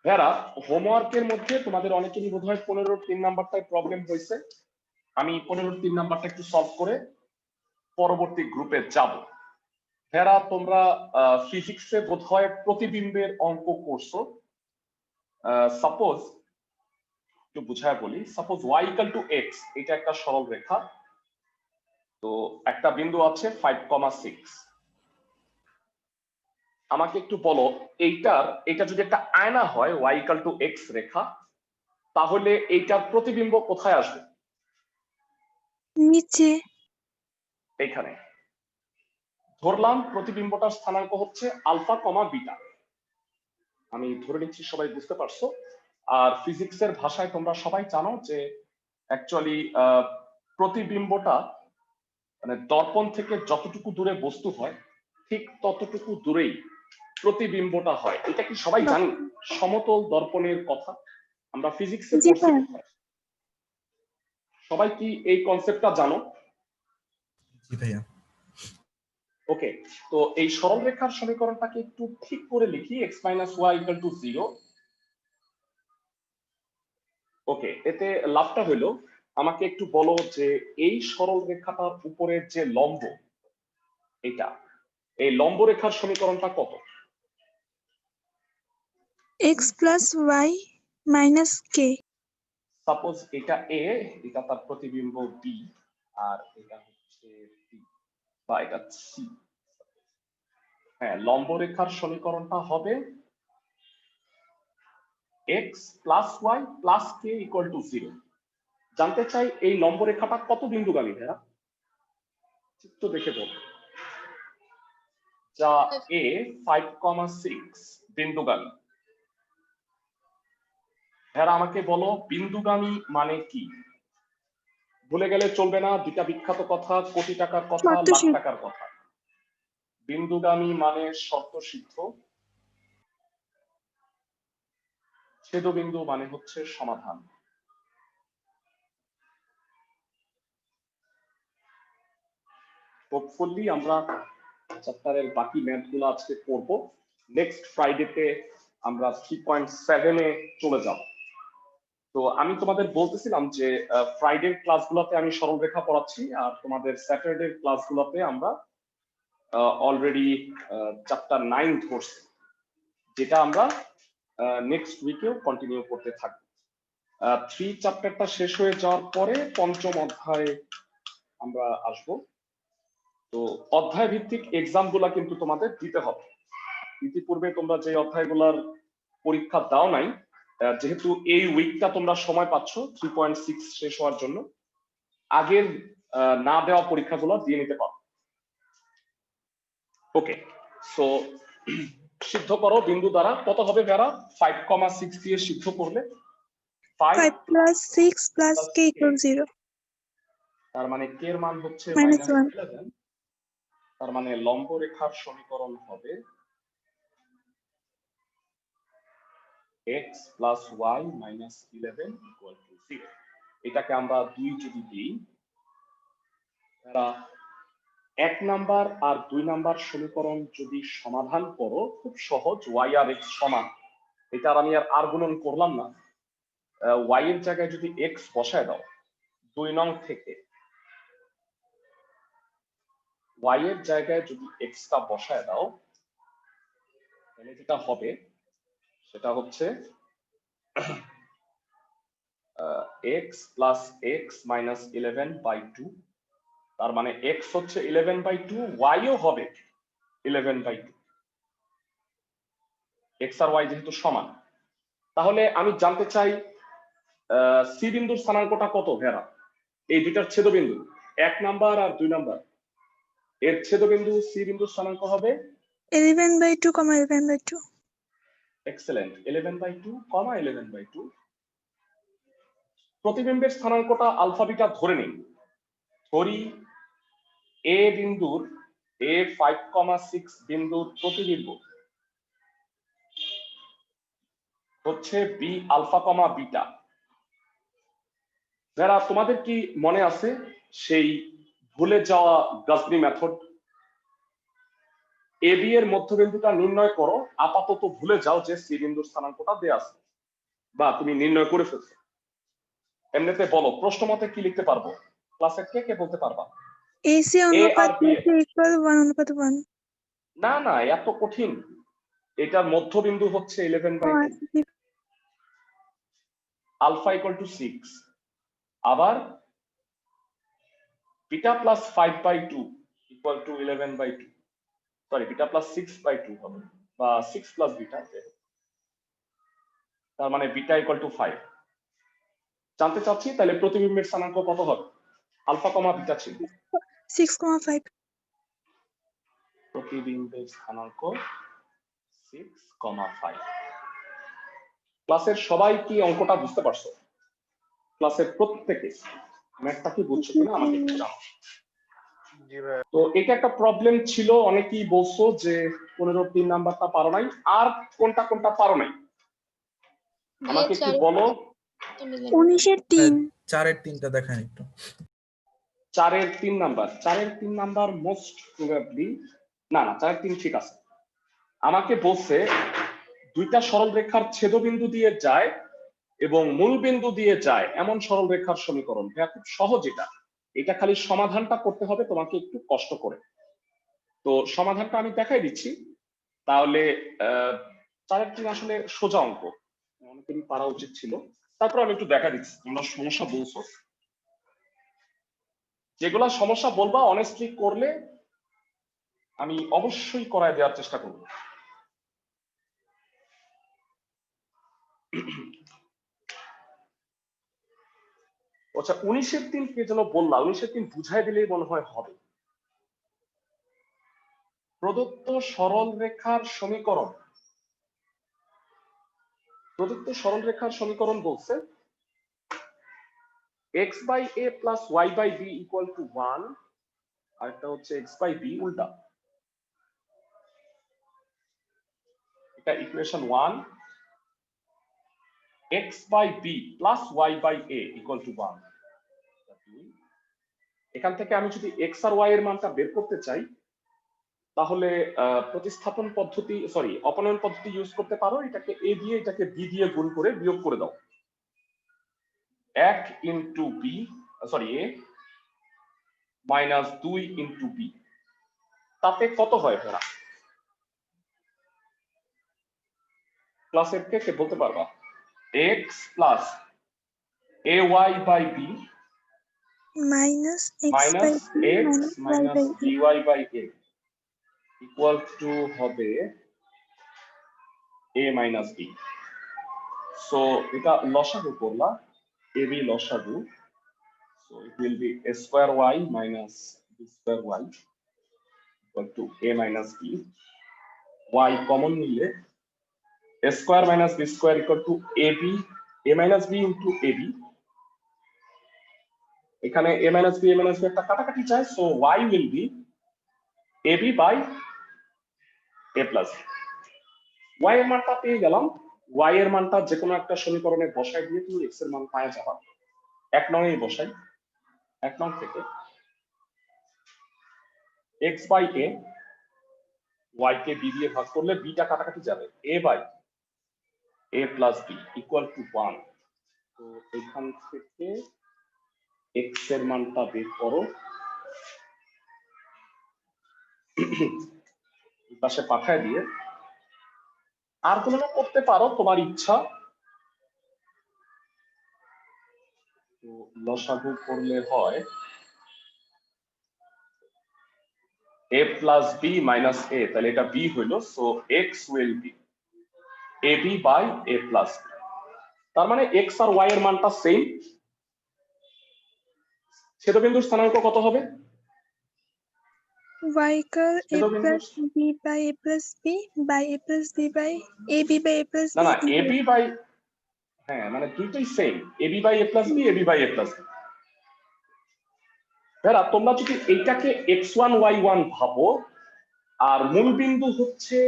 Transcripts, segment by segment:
ভেরা, হোমওয়ার্কের মধ্যে তোমাদের অনেকেরই বোধহয় 15-3 নাম্বারটায় প্রবলেম হয়েছে। আমি 15-3 নাম্বারটা একটু সলভ করে পরবর্তী গ্রুপে যাব। ভেরা, তোমরা ফিজিক্সে বোধহয় প্রতিবিম্বের অঙ্ক করছো। সাপোজ একটু বুঝায় বলি, সাপোজ y = x, এটা একটা সরল রেখা। তো একটা বিন্দু আছে 5,6। আমাকে একটু বলো, এটা যদি একটা আয়না হয় y = x রেখা, তাহলে এইটার প্রতিবিম্ব কোথায় আসবে? নিচে। এখানে ধরলাম প্রতিবিম্বটার স্থানাঙ্ক হচ্ছে আলফা কমা বিটা। আমি ধরে নিচ্ছি সবাই বুঝতে পারছো। আর ফিজিক্সের ভাষায় তোমরা সবাই জানো যে অ্যাকচুয়ালি প্রতিবিম্বটা মানে দর্পণ থেকে যতটুকু দূরে বস্তু হয় ঠিক ততটুকু দূরেই প্রতিবিম্বটা হয়। এটা কি সবাই জানি? সমতল দর্পণের কথা আমরা ফিজিক্সে জি পড়ছি। স্যার। সবাই কি এই কনসেপ্টটা জানো? জি ভাইয়া। ওকে, তো এই সরল রেখার সমীকরণটাকে একটু ঠিক করে লিখি, x - y = 0। ওকে, এতে লাভটা হলো, আমাকে একটু বলো যে এই সরল রেখাটার উপরের যে লম্ব, এটা এই লম্ব রেখার সমীকরণটা কত? x + y - k। সাপোজ এটা a, এটা তার প্রতিবিম্ব b, আর এটা হচ্ছে b, বা এটা c। হ্যাঁ, লম্ব রেখার সমীকরণটা হবে x + y + k = 0। জানতে চাই এই লম্ব রেখাটা কত বিন্দুগামী ভেরা? চিত্র দেখে বল। যা a 5,6 বিন্দুগামী। ভেরা, আমাকে বলো বিন্দুগামী মানে কি? ভুলে গেলে চলবে না, দুটা বিখ্যাত কথা, কোটি টাকার কথা, লাখ শর্তসিদ্ধ। টাকার কথা। বিন্দুগামী মানে শর্তসিদ্ধ, ছেদবিন্দু মানে হচ্ছে সমাধান। হোপফুলি আমরা চ্যাপ্টারের বাকি ম্যাথগুলো আজকে করব। নেক্সট ফ্রাইডেতে আমরা 3.7 এ চলে যাব। তো আমি তোমাদের বলতেছিলাম যে ফ্রাইডের ক্লাসগুলোতে আমি সরল রেখা পড়াচ্ছি, আর তোমাদের স্যাটারডের ক্লাসগুলোতে আমরা অলরেডি চ্যাপ্টার 9 ধরছি, যেটা আমরা নেক্সট উইকেও কন্টিনিউ করতে থাকবো। 3 চ্যাপ্টারটা শেষ হয়ে যাওয়ার পরে পঞ্চম অধ্যায়ে আমরা আসব। তো অধ্যায় ভিত্তিক এক্সাম গুলা কিন্তু তোমাদের দিতে হবে। ইতিপূর্বে তোমরা যে অধ্যায়গুলোর পরীক্ষা দাও নাই, যেহেতু এই উইকটা তোমরা সময় পাচ্ছ 3.6 শেষ হওয়ার জন্য, আগের না দেওয়া পরীক্ষাগুলো দিয়ে নিতে পারো। ওকে, সো সিদ্ধ করো বিন্দু দ্বারা। কত হবে যারা 5,6 দিয়ে সিদ্ধ করলে? 5 + 6 + k = 0। তার মানে k এর মান হচ্ছে -1। -11। তার মানে লম্ব রেখার সমীকরণ হবে x + y - 11 = 0। এটাকে আমরা 2 যদি দিই, তারা 1 নাম্বার আর 2 নাম্বার সমীকরণ যদি সমাধান করো, খুব সহজ, y আর x সমান। এটা আমি আর গুণন করলাম না। y এর জায়গায় যদি x বসায় দাও 2 নং থেকে, y এর জায়গায় যদি x টা বসায় দাও, তাহলে যেটা হবে সেটা হচ্ছে x + x - 11/2। তার মানে x হচ্ছে 11/2, y ও হবে 11/2। x আর y যেহেতু সমান, তাহলে আমি জানতে চাই সি বিন্দুর স্থানাঙ্কটা কত ভেরা? এই দুইটার ছেদবিন্দু 1 নাম্বার আর 2 নাম্বার, এর ছেদবিন্দু সি বিন্দুর স্থানাঙ্ক হবে 11/2, 11/2। এক্সেলেন্ট, 11/2, 11/2। প্রতিবিম্বের স্থানাঙ্কটা আলফা বিটা ধরে নিন। ধরি এ বিন্দুর এ 5,6 বিন্দুর প্রতিবিম্ব হচ্ছে বি আলফা কমা বিটা। যারা তোমাদের কি মনে আছে সেই ভুলে যাওয়া গাজনি মেথড? এ বি এর মধ্যবিন্দুটা নির্ণয় করো, আপাতত ভুলে যাও যে সি বিন্দুর স্থানাঙ্কটা দেয়া আছে বা তুমি নির্ণয় করে ফেলছো। এমনিতে বলো প্রশ্ন মতে কি লিখতে পারবো? ক্লাসে কে কে বলতে পারবা? AC এ আর অনুপাত বি AC equal 1:1। না না, এত কঠিন। এটার মধ্যবিন্দু হচ্ছে 11/2, আলফা ইকুয়াল টু 6, আবার beta plus 5/2 equal to 11/2, sorry beta plus 6/2 হবে, বা 6 প্লাস বিটা, তার মানে বিটা ইকুয়াল টু 5। জানতে চাচ্ছি তাহলে প্রতিবিম্বের স্থানাঙ্ক কত হবে? আলফা কমা বিটা ছিল, 6,5। প্রতিবিম্বের স্থানাঙ্ক 6,5। ক্লাসের সবাই কি অঙ্কটা বুঝতে পারছো? ক্লাসের প্রত্যেকে ম্যাথটা কি বুঝছো কিনা আমাকে একটু জানাও। তো এটা একটা প্রবলেম ছিল, অনেকেই বলছো যে 15-3 নাম্বারটা পারো নাই, আর কোনটা কোনটা পারো নাই আমাকে একটু বলো। 19-এর 3। 4-এর 3টা দেখান একটু। 4-এর 3 নাম্বার, 4-এর 3 নাম্বার মোস্ট প্রবাবলি না, 4-এর 3 ঠিক আছে। আমাকে বলছে দুইটা সরল রেখার ছেদবিন্দু দিয়ে যায় এবং মূল বিন্দু দিয়ে যায় এমন সরল রেখার সমীকরণ। খুব সহজ এটা, এটা খালি সমাধানটা করতে হবে তোমাকে একটু কষ্ট করে। তো সমাধানটা আমি দেখাই দিচ্ছি, তাহলে 4-এর 3 আসলে সোজা অঙ্ক, অনেকেরই পারা উচিত ছিল। তারপর আমি একটু দেখা দিচ্ছি তোমরা সমস্যা বলছো, যেগুলা সমস্যা বলবা অনেস্টলি করলে আমি অবশ্যই করায় দেওয়ার চেষ্টা করব। আচ্ছা 19-এর 3 কে যেন বললা, 19-এর 3 বুঝাই দিলেই মনে হয় হবে। প্রদত্ত সরল রেখার সমীকরণ, প্রদত্ত সরল রেখার সমীকরণ বলছে x/a + y/b = 1, আর একটা হচ্ছে x/b উল্টা। এটা ইকুয়েশন 1, x/b + y/a = 1। এখান থেকে আমি যদি x আর y এর মানটা বের করতে চাই, তাহলে প্রতিস্থাপন পদ্ধতি, সরি অপনয়ন পদ্ধতি ইউজ করতে পারো। এটাকে a দিয়ে এটাকে b দিয়ে গুণ করে বিয়োগ করে দাও। 1 * b, সরি a - 2 * b, তাতে কত হয় ভাড়া? ক্লাসের কে কে বলতে পারবা? x + ay/b minus x - by x b minus y by a। by equal to হবে a - b। সো এটা লসাগু করলা, ab লসাগু, so it will be a square y minus b square y equal to a minus b। y common নিলে a square minus b square equal to ab, a minus b into ab। এখানে a minus b একটা কাটাকাটি যায়, so y will be ab by a plus b। y এর মানটা পেয়ে গেলাম, y এর মানটা যে কোনো একটা সমীকরণে বসাই দিয়ে তুমি x এর মান পাওয়া যাবে। 1 নং এ বসাই, 1 নং থেকে x/a, y কে b দিয়ে ভাগ করলে b টা কাটাকাটি যাবে, a/a plus b equal to 1। তো এখান থেকে x এর মানটা বের করো, পাশে পাঠায় দিয়ে আর কোনো করতে পারো তোমার ইচ্ছা। তো লসাগু করলে হয় a plus b minus a, তাহলে এটা b হইলো, so x will be ab by a plus b। তার মানে x আর y এর মানটা সেম। ছেদবিন্দুর স্থানাঙ্ক কত হবে? y equal a ছেদবিন্দুর plus b by a plus b by a plus b by ab by a plus b না into ab by, হ্যাঁ মানে দুইটাই same, ab by a plus b, ab by a plus b। এরা তোমরা যদি এইটাকে x1 y1 ভাবো আর মূল বিন্দু হচ্ছে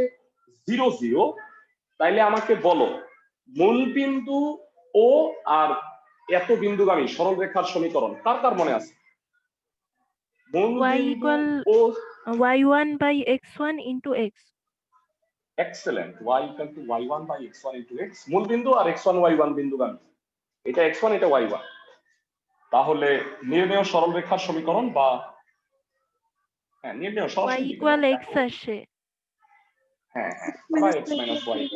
0 0, তাইলে আমাকে বলো মূল বিন্দু ও আর এত বিন্দুগামী সরল রেখার সমীকরণ কার কার মনে আছে? মূল y বিন্দু equal ও y1 by x1 into x. Excellent, y equal to y1 by x1 into x, মূল বিন্দু আর x1 y1 বিন্দুগামী, এটা x1 এটা y1। তাহলে নির্ণেয় সরলরেখার সমীকরণ বা হ্যাঁ নির্ণেয় y সরাসরি equal লিখে x দাও। আসে। হ্যাঁ হ্যাঁ, বা minus x y minus equal y।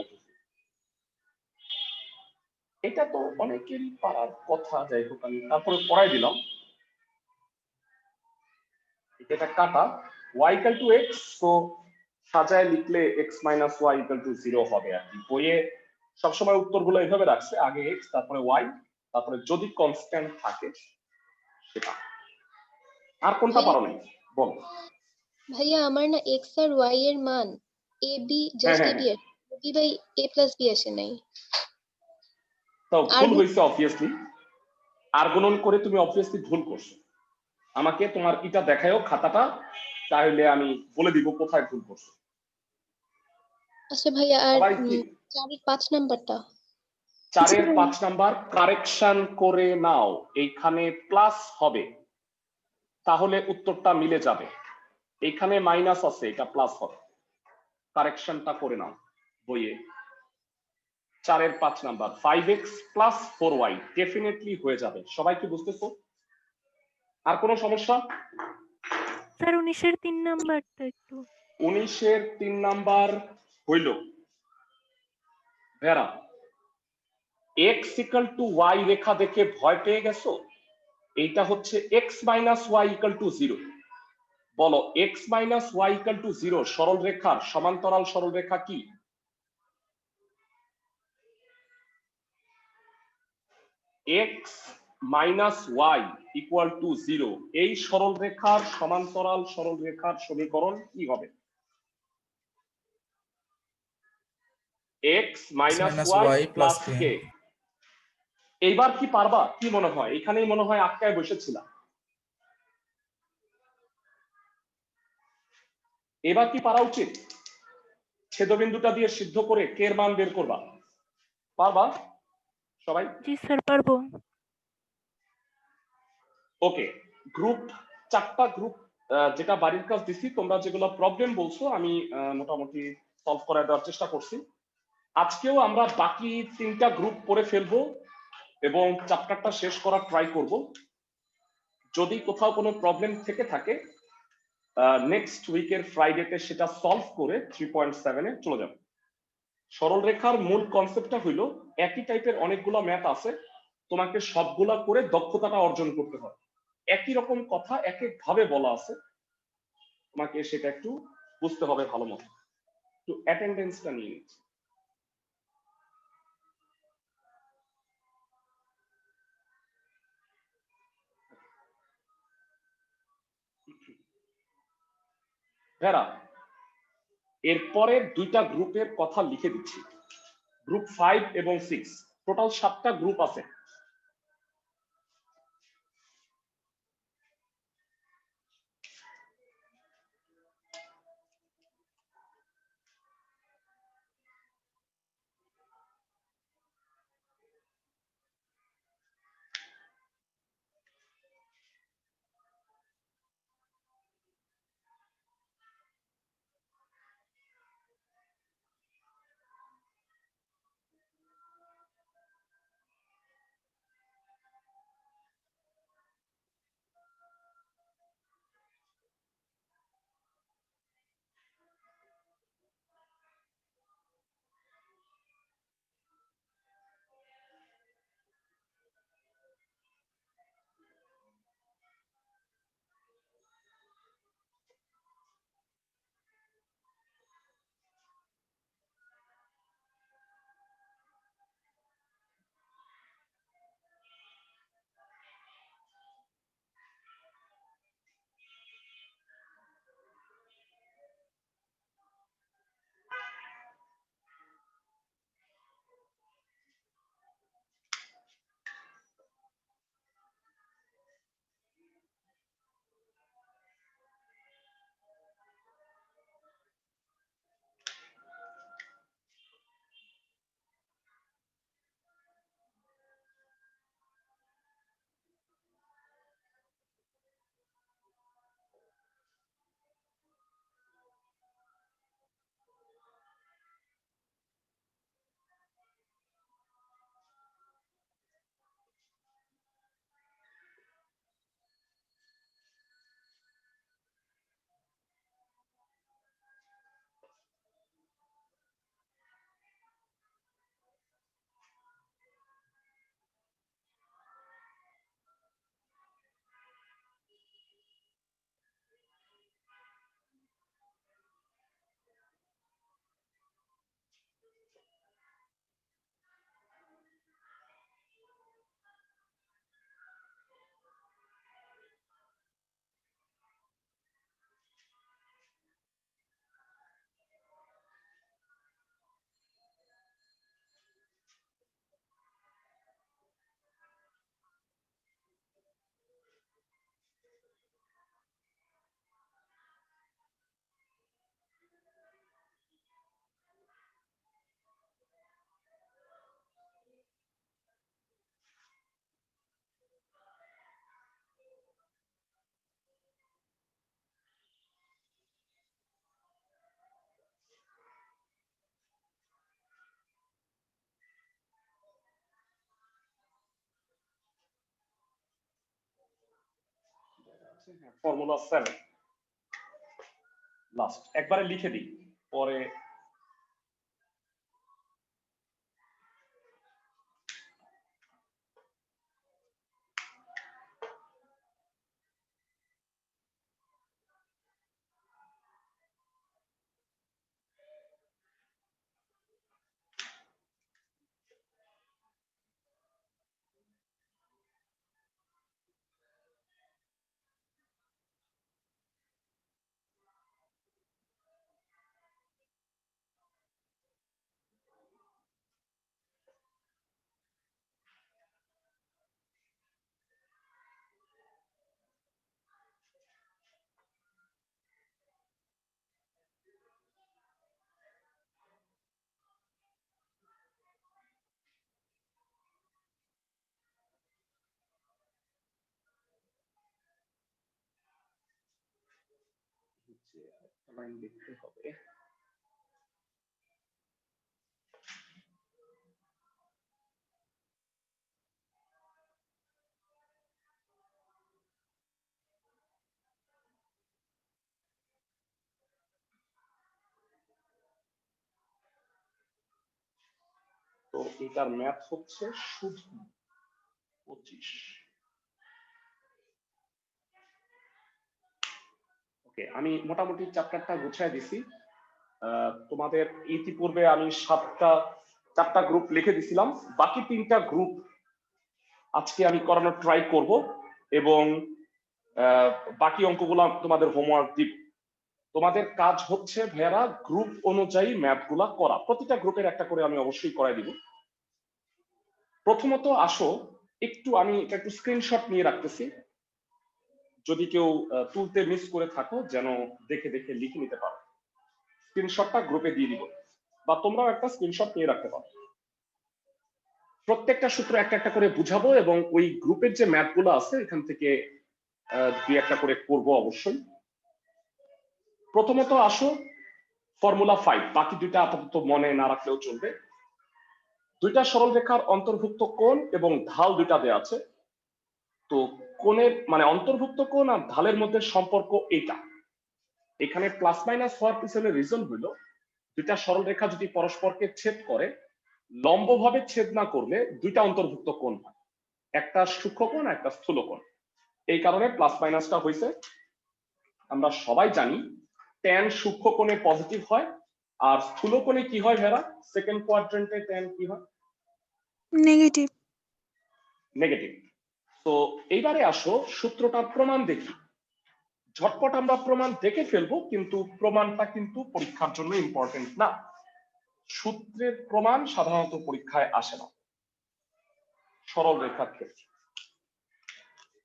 এটা তো অনেকেরই পারার কথা, যাই হোক আমি তারপরে পড়াই দিলাম। এটা কাটা, y ইকুয়াল টু x, তো সাজায় লিখলে x minus y equal two 0 হবে আর কি। বইয়ে সবসময় উত্তরগুলো এইভাবে রাখছে, আগে x তারপরে y, তারপরে যদি কনস্ট্যান্ট থাকে সেটা। আর কোনটা পারো নাই বল? ভাইয়া আমার না x আর y এর মান a b জাস্ট হ্যাঁ a b এর b by a plus b আসে নাই। তো আর ভুল হয়েছে অবভিয়াসলি, আর গুণন করে তুমি অবভিয়াসলি ভুল করছো। আমাকে তোমার এটা দেখায়ও খাতাটা, তাহলে আমি বলে দিব কোথায় ভুল করছো। আচ্ছা ভাইয়া, আর সবাই কি 4 এর 5 নাম্বারটা? 4-এর 5 নাম্বার কারেকশন করে নাও, এইখানে প্লাস হবে, তাহলে উত্তরটা মিলে যাবে। এইখানে মাইনাস আছে, এটা প্লাস হবে, কারেকশনটা করে নাও বইয়ে। 4-এর 5 number 5x plus 4y definitely হয়ে যাবে। সবাই কি বুঝতেছো? আর কোনো সমস্যা? স্যার 19-এর 3 নাম্বারটা একটু। 19-এর 3 নাম্বার হইল ভেরা, x ইকুয়াল টু y রেখা দেখে ভয় পেয়ে গেছো? এইটা হচ্ছে x minus y equal two 0। বলো x minus y equal two 0 সরল রেখার সমান্তরাল সরল রেখা কি? x minus y equal two 0 এই সরল রেখার সমান্তরাল সরল রেখার সমীকরণ কি হবে? x minus minus y y plus plus k। k। এইবার কি পারবা? কি মনে হয়? এখানেই মনে হয় আটকায় বসেছিলাম। এবার কি পারা উচিত? ছেদবিন্দুটা দিয়ে সিদ্ধ করে কে এর মান বের করবা, পারবা সবাই? জি স্যার পারবো। ওকে, গ্রুপ 4টা গ্রুপ, যেটা বাড়ির কাজ দিছি, তোমরা যেগুলো প্রবলেম বলছো আমি মোটামুটি সলভ করে দেওয়ার চেষ্টা করছি। আজকেও আমরা বাকি 3টা গ্রুপ করে ফেলবো এবং চ্যাপ্টারটা শেষ করার ট্রাই করব। যদি কোথাও কোনো প্রবলেম থেকে থাকে নেক্সট উইকের ফ্রাইডেতে সেটা সলভ করে 3.7 এ চলে যাব। সরলরেখার মূল কনসেপ্টটা হইলো একই টাইপের অনেকগুলো ম্যাথ আছে, তোমাকে সবগুলা করে দক্ষতাটা অর্জন করতে হয়। একই রকম কথা এক এক ভাবে বলা আছে, তোমাকে সেটা একটু বুঝতে হবে ভালো মতো। একটু অ্যাটেন্ডেন্সটা নিয়ে নিচ্ছি। ভেরা, এরপরে 2টা গ্রুপের কথা লিখে দিচ্ছি, গ্রুপ 5 এবং 6, টোটাল 7টা গ্রুপ আছে। আছে, হ্যাঁ ফর্মুলা 7 লাস্ট একবারে লিখে দিই পরে। একটা লাইন লিখতে হবে। তো এটার ম্যাথ হচ্ছে শুধু 25। ওকে, আমি মোটামুটি চ্যাপ্টারটা গুছিয়ে দিছি। তোমাদের ইতিপূর্বে আমি 4টা গ্রুপ লিখে দিছিলাম, বাকি 3টা গ্রুপ আজকে আমি করানোর ট্রাই করব এবং বাকি অঙ্কগুলো তোমাদের হোমওয়ার্ক দিব। তোমাদের কাজ হচ্ছে ভাইয়ারা গ্রুপ অনুযায়ী ম্যাথগুলা করা, প্রতিটা গ্রুপের একটা করে আমি অবশ্যই করাই দিব। প্রথমত আসো আমি একটু স্ক্রিনশট নিয়ে রাখতেছি, যদি কেউ তুলতে মিস করে থাকো যেন দেখে দেখে লিখে নিতে পারো। স্ক্রিনশটটা গ্রুপে দিয়ে দিব বা তোমরাও একটা স্ক্রিনশট নিয়ে রাখতে পারো। প্রত্যেকটা সূত্র একটা একটা করে বুঝাবো এবং ওই গ্রুপের যে ম্যাথগুলো আছে এখান থেকে 2-1টা করে করব অবশ্যই। প্রথমত আসো ফর্মুলা 5, বাকি 2টা আপাতত মনে না রাখলেও চলবে। 2টা সরল রেখার অন্তর্ভুক্ত কোণ এবং ঢাল 2টা দেওয়া আছে। তো কোণের মানে অন্তর্ভুক্ত কোণ আর ঢালের মধ্যে সম্পর্ক এটা। এখানে প্লাস মাইনাস হওয়ার পিছনে রিজন হলো 2টা সরল রেখা যদি পরস্পরকে ছেদ করে, লম্বভাবে ছেদ না করলে 2টা অন্তর্ভুক্ত কোণ হয়, একটা সূক্ষ্ম কোণ একটা স্থূল কোণ। এই কারণে প্লাস মাইনাসটা হয়েছে। আমরা সবাই জানি ট্যান সূক্ষ্ম কোণে পজিটিভ হয় আর স্থূল কোণে কি হয় ভেরা? সেকেন্ড কোয়াড্রেন্টে ট্যান কি হয়? নেগেটিভ। নেগেটিভ। তো এইবারে আসো সূত্রটার প্রমাণ দেখি। ঝটপট আমরা প্রমাণ দেখে ফেলবো, কিন্তু প্রমাণটা কিন্তু পরীক্ষার জন্য ইম্পর্টেন্ট না। সূত্রের প্রমাণ সাধারণত পরীক্ষায় আসে না সরল রেখার ক্ষেত্রে।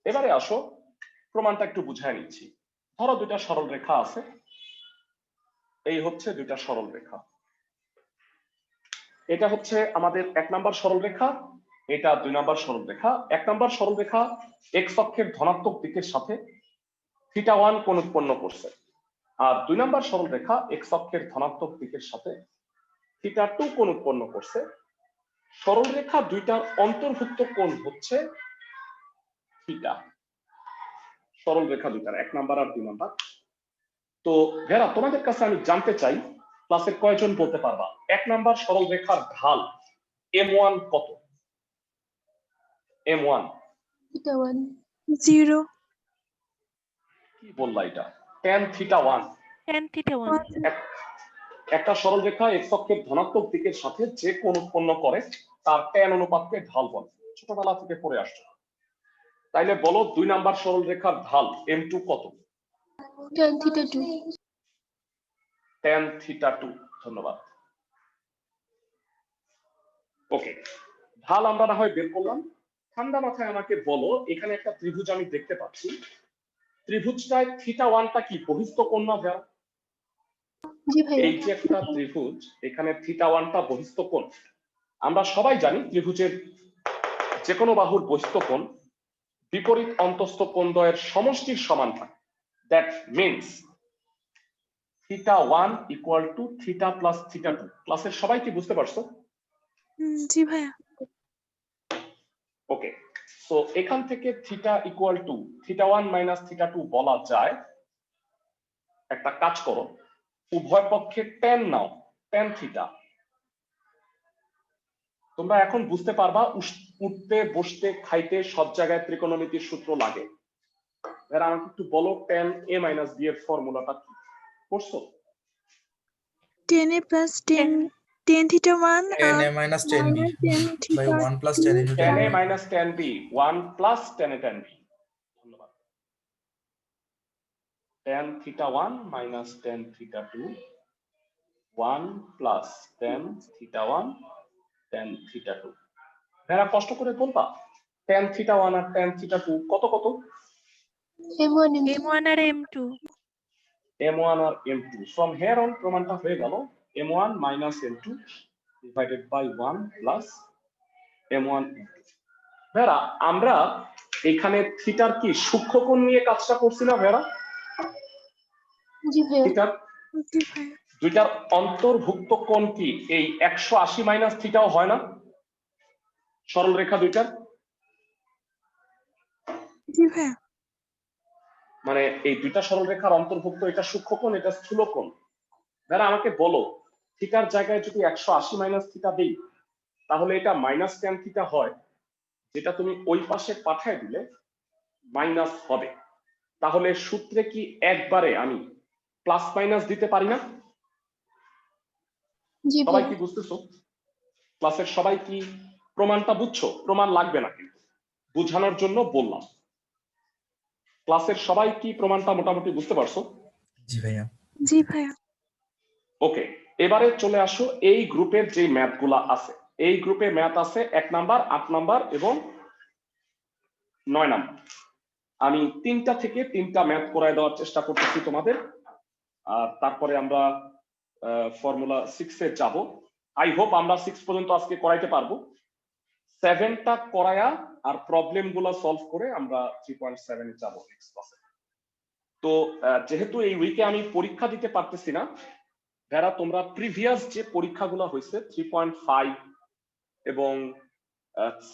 এবারে আসো প্রমাণটা একটু বুঝায় নিচ্ছি। ধরো 2টা সরল রেখা আছে, এই হচ্ছে 2টা সরল রেখা। এটা হচ্ছে আমাদের 1 নাম্বার সরল রেখা, এটা 2 নাম্বার সরল রেখা। 1 নাম্বার সরল রেখা এক্স অক্ষের ধনাত্মক দিকের সাথে θ1 কোণ উৎপন্ন করছে, আর 2 নাম্বার সরল রেখা এক্স অক্ষের ধনাত্মক দিকের সাথে θ2 কোণ উৎপন্ন করছে। সরল রেখা 2টার অন্তর্ভুক্ত কোণ হচ্ছে θ। সরল রেখা 2টার 1 নাম্বার আর 2 নাম্বার। তো ভেরা তোমাদের কাছে আমি জানতে চাই, ক্লাসের কয়জন বলতে পারবা 1 নাম্বার সরল রেখার ঢাল m1 কত? m1 0। কি বললা এটা? tan θ1। tan θ1 একটা সরল রেখা এক্স অক্ষের ধনাত্মক দিকের সাথে যে কোণ উৎপন্ন করে তার tan অনুপাতকে ঢাল বলে, ছোটবেলা থেকে পড়ে আসছো। তাইলে বলো 2 নাম্বার সরল রেখার ঢাল m2 কত? tan θ2। tan θ2। ধন্যবাদ। ওকে, ঢাল আমরা না হয় বের করলাম। ঠান্ডা মাথায় আমাকে বলো, এখানে একটা ত্রিভুজ আমি দেখতে পাচ্ছি, ত্রিভুজটায় θ1টা কি বহিস্থ কোণ না ভেয়া? জি ভাইয়া। এই যে একটা ত্রিভুজ, এখানে θ1টা বহিস্থ কোণ। আমরা সবাই জানি ত্রিভুজের যে কোনো বাহুর বহিস্থ কোণ বিপরীত অন্তস্থ কোণদ্বয়ের সমষ্টির সমান থাকে। That means θ1 equal to θ plus θ2। ক্লাসের সবাই কি বুঝতে পারছো? জি ভাইয়া। ওকে, সো এখান থেকে থিটা ইকুয়াল টু θ1 মাইনাস θ2 বলা যায়। একটা কাজ করো, উভয় পক্ষে tan নাও, tan থিটা। তোমরা এখন বুঝতে পারবা উঠতে বসতে খাইতে সব জায়গায় ত্রিকোণমিতির সূত্র লাগে। এরা আমাকে একটু বলো tan a মাইনাস b এর ফর্মুলাটা কি করছো? 10a plus 10 theta 1 10 a minus 10 b minus 10 by theta 1 plus 2 10 into 10 tan a b. Minus tan b 1 plus tan a tan b। ধন্যবাদ। tan theta 1 minus tan theta 2 1 plus tan theta 1 tan theta 2। এরা কষ্ট করে বলবা tan theta 1 আর tan theta 2 কত কত? M1 M1 আর M2 m1 আর m2। From here on প্রমাণটা হয়ে গেল m1 minus m2 divided by 1 plus m1 ভেরা। আমরা এখানে থিটার কি সূক্ষ্মকোণ নিয়ে কাজটা করছি না ভেরা? জি ভাইয়া। থিটার জি ভাইয়া। দুইটার অন্তর্ভুক্ত কোণ কি এই 180 মাইনাস থিটাও হয় না? সরল রেখা দুইটার জি ভাইয়া। মানে এই দুইটা সরল রেখার অন্তর্ভুক্ত, এটা সূক্ষ্মকোণ এটা স্থূলকোণ। ভেরা আমাকে বলো থিটার জায়গায় যদি 180 মাইনাস থিটা দেই তাহলে এটা মাইনাস ট্যান থিটা হয়, যেটা তুমি ওই পাশে পাঠায় দিলে মাইনাস হবে। তাহলে সূত্রে কি একবারে আমি প্লাস মাইনাস দিতে পারি না? জি সবাই ভাইয়া। কি বুঝতেছো? ক্লাসের সবাই কি প্রমাণটা বুঝছো? প্রমাণ লাগবে না কিন্তু বুঝানোর জন্য বললাম। ক্লাসের সবাই কি প্রমাণটা মোটামুটি বুঝতে পারছো? জি ভাইয়া। জি ভাইয়া। ওকে, এবারে চলে আসো এই গ্রুপের যে ম্যাথ গুলা আছে। এই গ্রুপে ম্যাথ আছে 1 নাম্বার, 8 নাম্বার এবং 9 নাম্বার। আমি 3টা থেকে 3টা ম্যাথ করায় দেওয়ার চেষ্টা করতেছি তোমাদের, আর তারপরে আমরা ফর্মুলা 6 এ যাব। আই হোপ আমরা 6 পর্যন্ত আজকে করাইতে পারবো। 7টা করায়া আর প্রবলেম গুলো সলভ করে আমরা 3.7 এ যাব নেক্সট ক্লাসে। তো যেহেতু এই উইকে আমি পরীক্ষা দিতে পারতেছি না, যারা তোমরা প্রিভিয়াস যে পরীক্ষাগুলো হয়েছে 3.5 এবং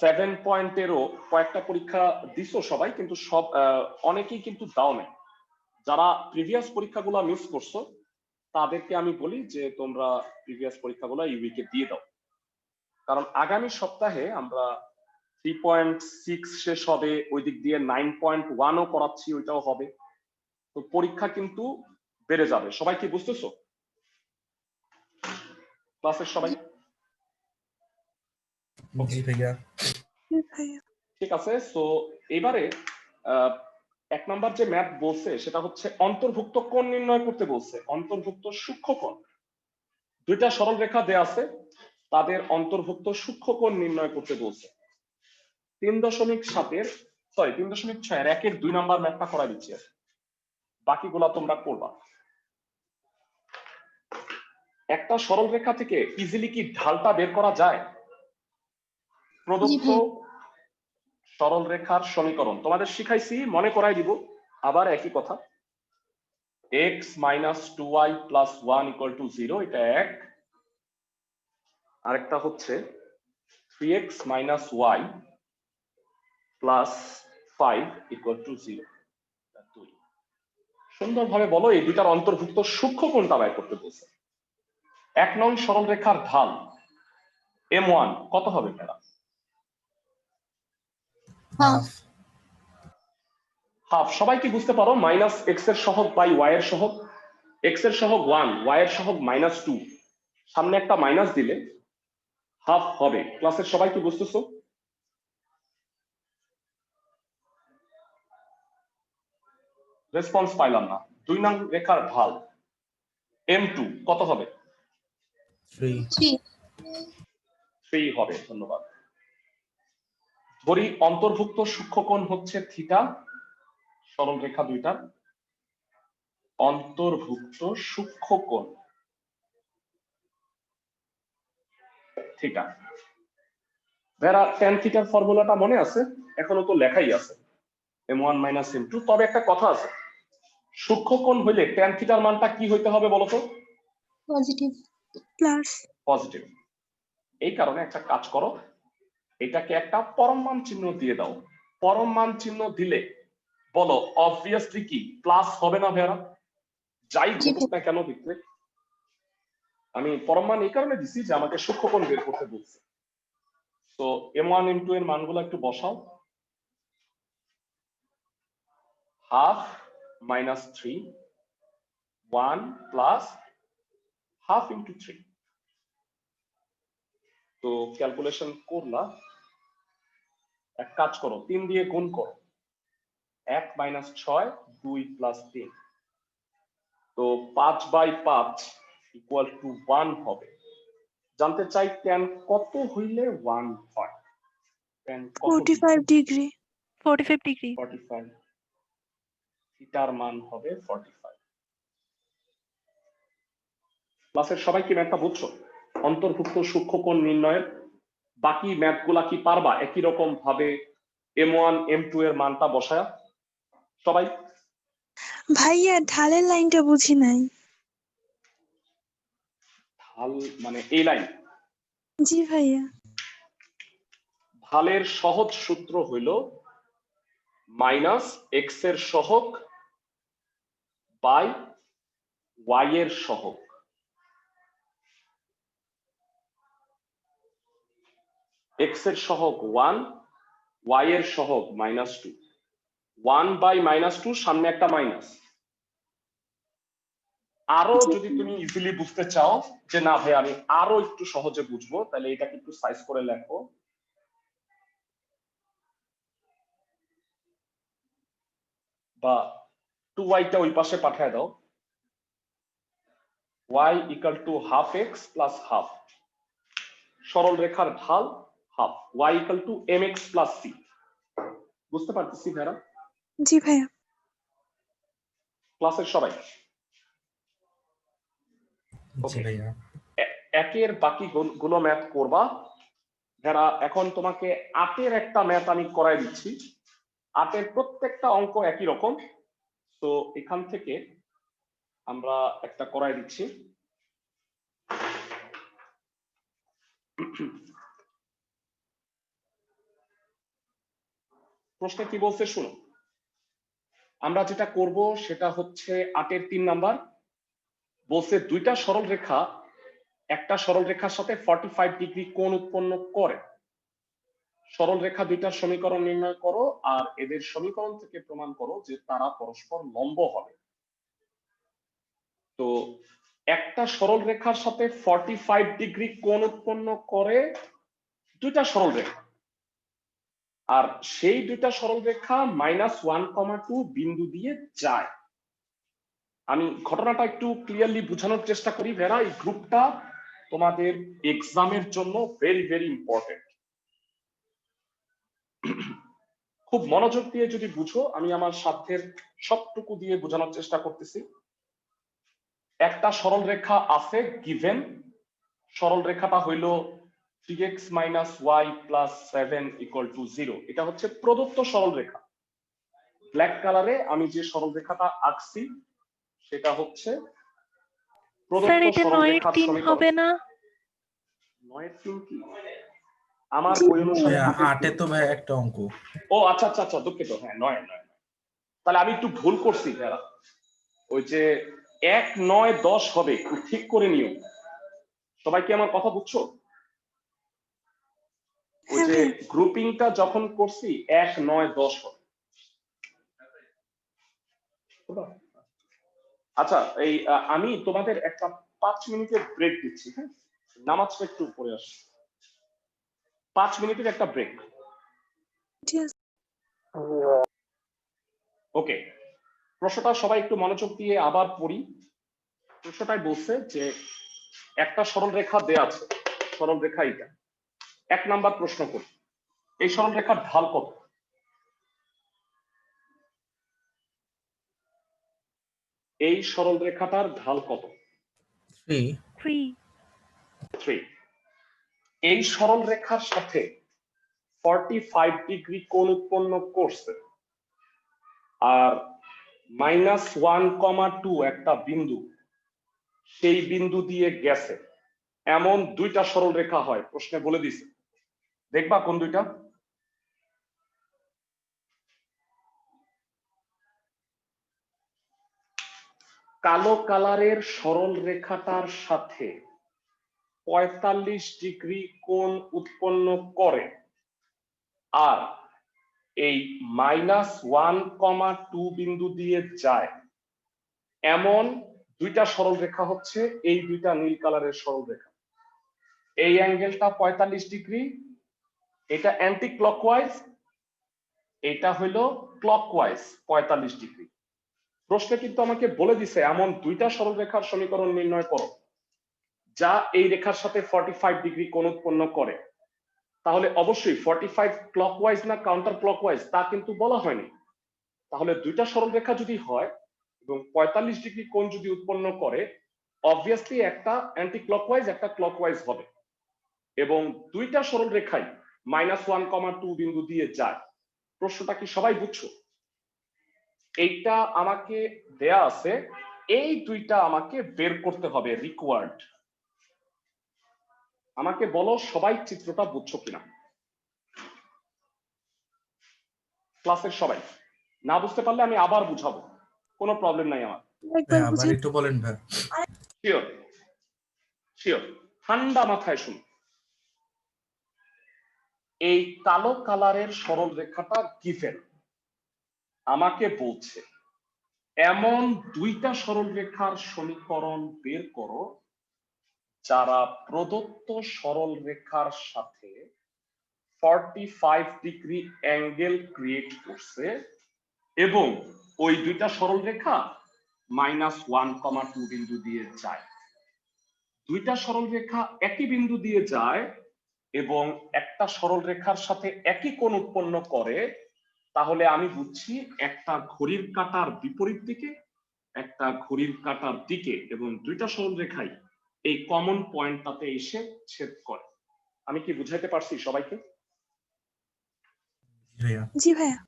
7 পয়েন্টেরও কয়েকটা পরীক্ষা দিছো সবাই, কিন্তু সব অনেকেই কিন্তু দাও নাই। যারা প্রিভিয়াস পরীক্ষাগুলো মিস করছো তাদেরকে আমি বলি যে তোমরা প্রিভিয়াস পরীক্ষাগুলো এই উইকে দিয়ে দাও, কারণ আগামী সপ্তাহে আমরা 3.6 শেষ হবে, ওই দিক দিয়ে 9.1ও করাচ্ছি, ওইটাও হবে। তো পরীক্ষা কিন্তু বেড়ে যাবে। সবাই কি বুঝতেছো? ক্লাসের সবাই জি ভাইয়া। জি ভাইয়া। ঠিক আছে। সো এবারে 1 নাম্বার যে ম্যাথ বলছে সেটা হচ্ছে অন্তর্ভুক্ত কোণ নির্ণয় করতে বলছে। অন্তর্ভুক্ত সূক্ষ্মকোণ, দুইটা সরল রেখা দেয়া আছে, তাদের অন্তর্ভুক্ত সূক্ষ্মকোণ নির্ণয় করতে বলছে। 3.7 এর 3.6 এর 1 এর 2 নাম্বার ম্যাথটা করা দিচ্ছি, বাকিগুলা তোমরা করবা। একটা সরল রেখা থেকে ইজিলি কি ঢালটা বের করা যায়? প্রদত্ত ভাই। সরল রেখার সমীকরণ তোমাদের শিখাইছি, মনে করাই দিব আবার একই কথা। x minus 2y plus 1 equal to 0, এটা এক। আরেকটা হচ্ছে 3x minus y plus 5 equal to 0, এটা 2। সুন্দরভাবে বলো এই দুটার অন্তর্ভুক্ত সূক্ষ্মকোণটা বের করতে বলছে। 1 নং সরল রেখার ঢাল m1 কত হবে মেলা? হাফ। হাফ। সবাই কি বুঝতে পারো মাইনাস এক্স এর সহগ বাই ওয়াই এর সহগ? এক্স এর সহগ 1, ওয়াই এর সহগ -2, সামনে একটা মাইনাস দিলে হাফ হবে। ক্লাসের সবাই কি বুঝতেছো? রেসপন্স পাইলাম না। 2 নং রেখার ঢাল m2 কত হবে? 3 হবে। ধন্যবাদ। ধরি অন্তর্ভুক্ত সূক্ষ্মকোণ হচ্ছে থিটা, সরল রেখা দুইটার অন্তর্ভুক্ত সূক্ষ্মকোণ থিটা। ভেরা tan থিটার ফর্মুলাটা মনে আছে? এখনো তো লেখাই আছে m1 - m2। তবে একটা কথা আছে, সূক্ষ্মকোণ হইলে tan থিটার মানটা কি হইতে হবে বলো তো? পজিটিভ। প্লাস। পজিটিভ। এই কারণে একটা কাজ করো, এটাকে একটা পরম মান চিহ্ন দিয়ে দাও। পরম মান চিহ্ন দিলে বলো অবভিয়াসলি কি প্লাস হবে না ভাইয়া? যাই জি ঘটুক না কেন দেখতে, আমি পরম মান এই কারণে দিছি যে আমাকে সূক্ষ্মকোণ বের করতে বলছে। তো m1 m2 এর মানগুলো একটু বসাও। Half minus 3, 1 plus half into 3। তো ক্যালকুলেশন করলা, এক কাজ করো 3 দিয়ে গুণ করো, 1 মাইনাস 6, 2 প্লাস 3। তো 5/5 ইকুয়াল টু 1 হবে। জানতে চাই tan কত হইলে 1 হয়? tan কত 45 ডিগ্রি। 45 ডিগ্রি। 45, থিটার মান হবে 45। ক্লাসের সবাই কি ম্যাথটা বুঝছো? অন্তর্ভুক্ত সূক্ষ্মকোণ নির্ণয়ের বাকি ম্যাথগুলা কি পারবা একই রকম ভাবে m1 m2 এর মানটা বসায়া? সবাই ভাইয়া ঢালের লাইনটা বুঝি নাই। ঢাল মানে এই লাইন? জি ভাইয়া। ঢালের সহজ সূত্র হইল মাইনাস এক্স এর সহগ বাই ওয়াই এর সহগ। এক্স এর সহগ 1, ওয়াই এর সহগ -2। 1/-2 সামনে একটা মাইনাস। আরো যদি তুমি ইজিলি বুঝতে চাও যে না ভাই আমি আরো একটু সহজে বুঝবো, তাহলে এটাকে একটু সাইজ করে লেখো। বা 2y টা ওই পাশে পাঠায় দাও। y equal to half x plus half, সরল রেখার ঢাল half, y equal two mx plus c। বুঝতে পারতেছি ভাইরা? জি ভাইয়া। ক্লাসের সবাই জি ওকে? ভাইয়া। একের বাকি গুলো ম্যাথ করবা। যারা এখন তোমাকে 8-এর একটা ম্যাথ আমি করাই দিচ্ছি। 8-এর প্রত্যেকটা অঙ্ক একই রকম। তো এখান থেকে আমরা একটা করাই দিচ্ছি। প্রশ্ন কি বলছে শুনো। আমরা যেটা করব সেটা হচ্ছে 8-এর 3 নাম্বার। বলছে দুইটা সরল রেখা একটা সরল রেখার সাথে 45 ডিগ্রি কোণ উৎপন্ন করে। সরল রেখা দুইটার সমীকরণ নির্ণয় করো আর এদের সমীকরণ থেকে প্রমাণ করো যে তারা পরস্পর লম্ব হবে। তো একটা সরল রেখার সাথে 45 ডিগ্রি কোণ উৎপন্ন করে দুইটা সরল রেখা, আর সেই দুইটা সরল রেখা -1,2 বিন্দু দিয়ে যায়। আমি ঘটনাটা একটু ক্লিয়ারলি বোঝানোর চেষ্টা করি ভেরা। এই গ্রুপটা তোমাদের এক্সামের জন্য ভেরি ভেরি ইম্পর্টেন্ট। খুব মনোযোগ দিয়ে যদি বুঝো, আমি আমার সাধ্যের সবটুকু দিয়ে বোঝানোর চেষ্টা করতেছি। একটা সরল রেখা আছে গিভেন, সরল রেখাটা হইল 3x - y + 7 = 0। এটা হচ্ছে প্রদত্ত সরল রেখা। ব্ল্যাক কালারে আমি যে সরল রেখাটা আঁকছি সেটা হচ্ছে স্যার প্রদত্ত এটা সরল 9-এর রেখার 3 সমীকরণ। হবে না? 9-এর 3 কি? আমার জি বই অনুসারে ভাইয়া 8-এর 8-এ 3। তো ভাইয়া একটা অঙ্ক। ও আচ্ছা আচ্ছা আচ্ছা, দুঃখিত। হ্যাঁ 9 9। তাহলে আমি একটু ভুল করছি যারা। ওই যে 1 9 10 হবে, একটু ঠিক করে নিও। সবাই কি আমার কথা বুঝছো? ওই হ্যাঁ যে ভাইয়া। গ্রুপিংটা যখন করছি 1 9 10 হবে। আচ্ছা এই আমি তোমাদের একটা 5 মিনিটের ব্রেক দিচ্ছি। হ্যাঁ, নামাজটা একটু পড়ে আসি। 5 মিনিটের একটা ব্রেক। ঠিক আছে। ওকে, প্রশ্নটা সবাই একটু মনোযোগ দিয়ে আবার পড়ি। প্রশ্নটাই বলছে যে একটা সরল রেখা দেয়া আছে, সরল রেখা এটা। 1 নাম্বার প্রশ্ন করি, এই সরল রেখার ঢাল কত? এই সরল রেখাটার ঢাল কত? 3। 3। 3। এই সরল রেখার সাথে 45 ডিগ্রি কোণ উৎপন্ন করছে, আর -1,2 একটা বিন্দু সেই বিন্দু দিয়ে গেছে, এমন দুইটা সরল রেখা হয়। প্রশ্নে বলে দিছে দেখবা কোন দুইটা? কালো কালারের সরল রেখাটার সাথে 45 ডিগ্রি কোণ উৎপন্ন করে আর এই -1,2 বিন্দু দিয়ে যায় এমন দুইটা সরল রেখা হচ্ছে এই দুইটা নীল কালারের সরল রেখা। এই অ্যাঙ্গেলটা 45 ডিগ্রি, এটা অ্যান্টি ক্লকওয়াইজ, এটা হলো ক্লকওয়াইজ 45 ডিগ্রি। প্রশ্নে কিন্তু আমাকে বলে দিছে এমন দুইটা সরল রেখার সমীকরণ নির্ণয় করো যা এই রেখার সাথে 45 ডিগ্রি কোণ উৎপন্ন করে। তাহলে অবশ্যই 45 ক্লকওয়াইজ না কাউন্টার ক্লকওয়াইজ তা কিন্তু বলা হয়নি। তাহলে দুইটা সরল রেখা যদি হয় এবং 45 ডিগ্রি কোণ যদি উৎপন্ন করে, অবভিয়াসলি একটা অ্যান্টি ক্লকওয়াইজ একটা ক্লকওয়াইজ হবে এবং দুইটা সরল রেখাই -1,2 বিন্দু দিয়ে যায়। প্রশ্নটা কি সবাই বুঝছো? এইটা আমাকে দেয়া আছে, এই দুইটা আমাকে বের করতে হবে রিকোয়ার্ড। আমাকে বলো সবাই চিত্রটা বুঝছো কিনা, ক্লাসের সবাই। না বুঝতে পারলে আমি আবার বুঝাবো, কোনো প্রবলেম নাই আমার। একবার আবার বুঝিয়ে একটু বলেন ভাই। শিওর শিওর, ঠান্ডা মাথায় শুনুন। এই কালো কালারের সরল রেখাটা গিভেন, আমাকে বলছে এমন দুইটা সরল রেখার সমীকরণ বের করো যারা প্রদত্ত সরল রেখার সাথে 45 ডিগ্রি অ্যাঙ্গেল ক্রিয়েট করছে এবং ওই দুইটা সরল রেখা -1,2 বিন্দু দিয়ে যায়। দুইটা সরল রেখা একই বিন্দু দিয়ে যায় এবং একটা সরল রেখার সাথে একই কোণ উৎপন্ন করে, তাহলে আমি বুঝছি একটা ঘড়ির কাঁটার বিপরীত দিকে একটা ঘড়ির কাঁটার দিকে এবং দুইটা সরল রেখাই এই কমন পয়েন্টটাতে এসে ছেদ করে। আমি কি বুঝাইতে পারছি সবাইকে? ভাইয়া জি ভাইয়া।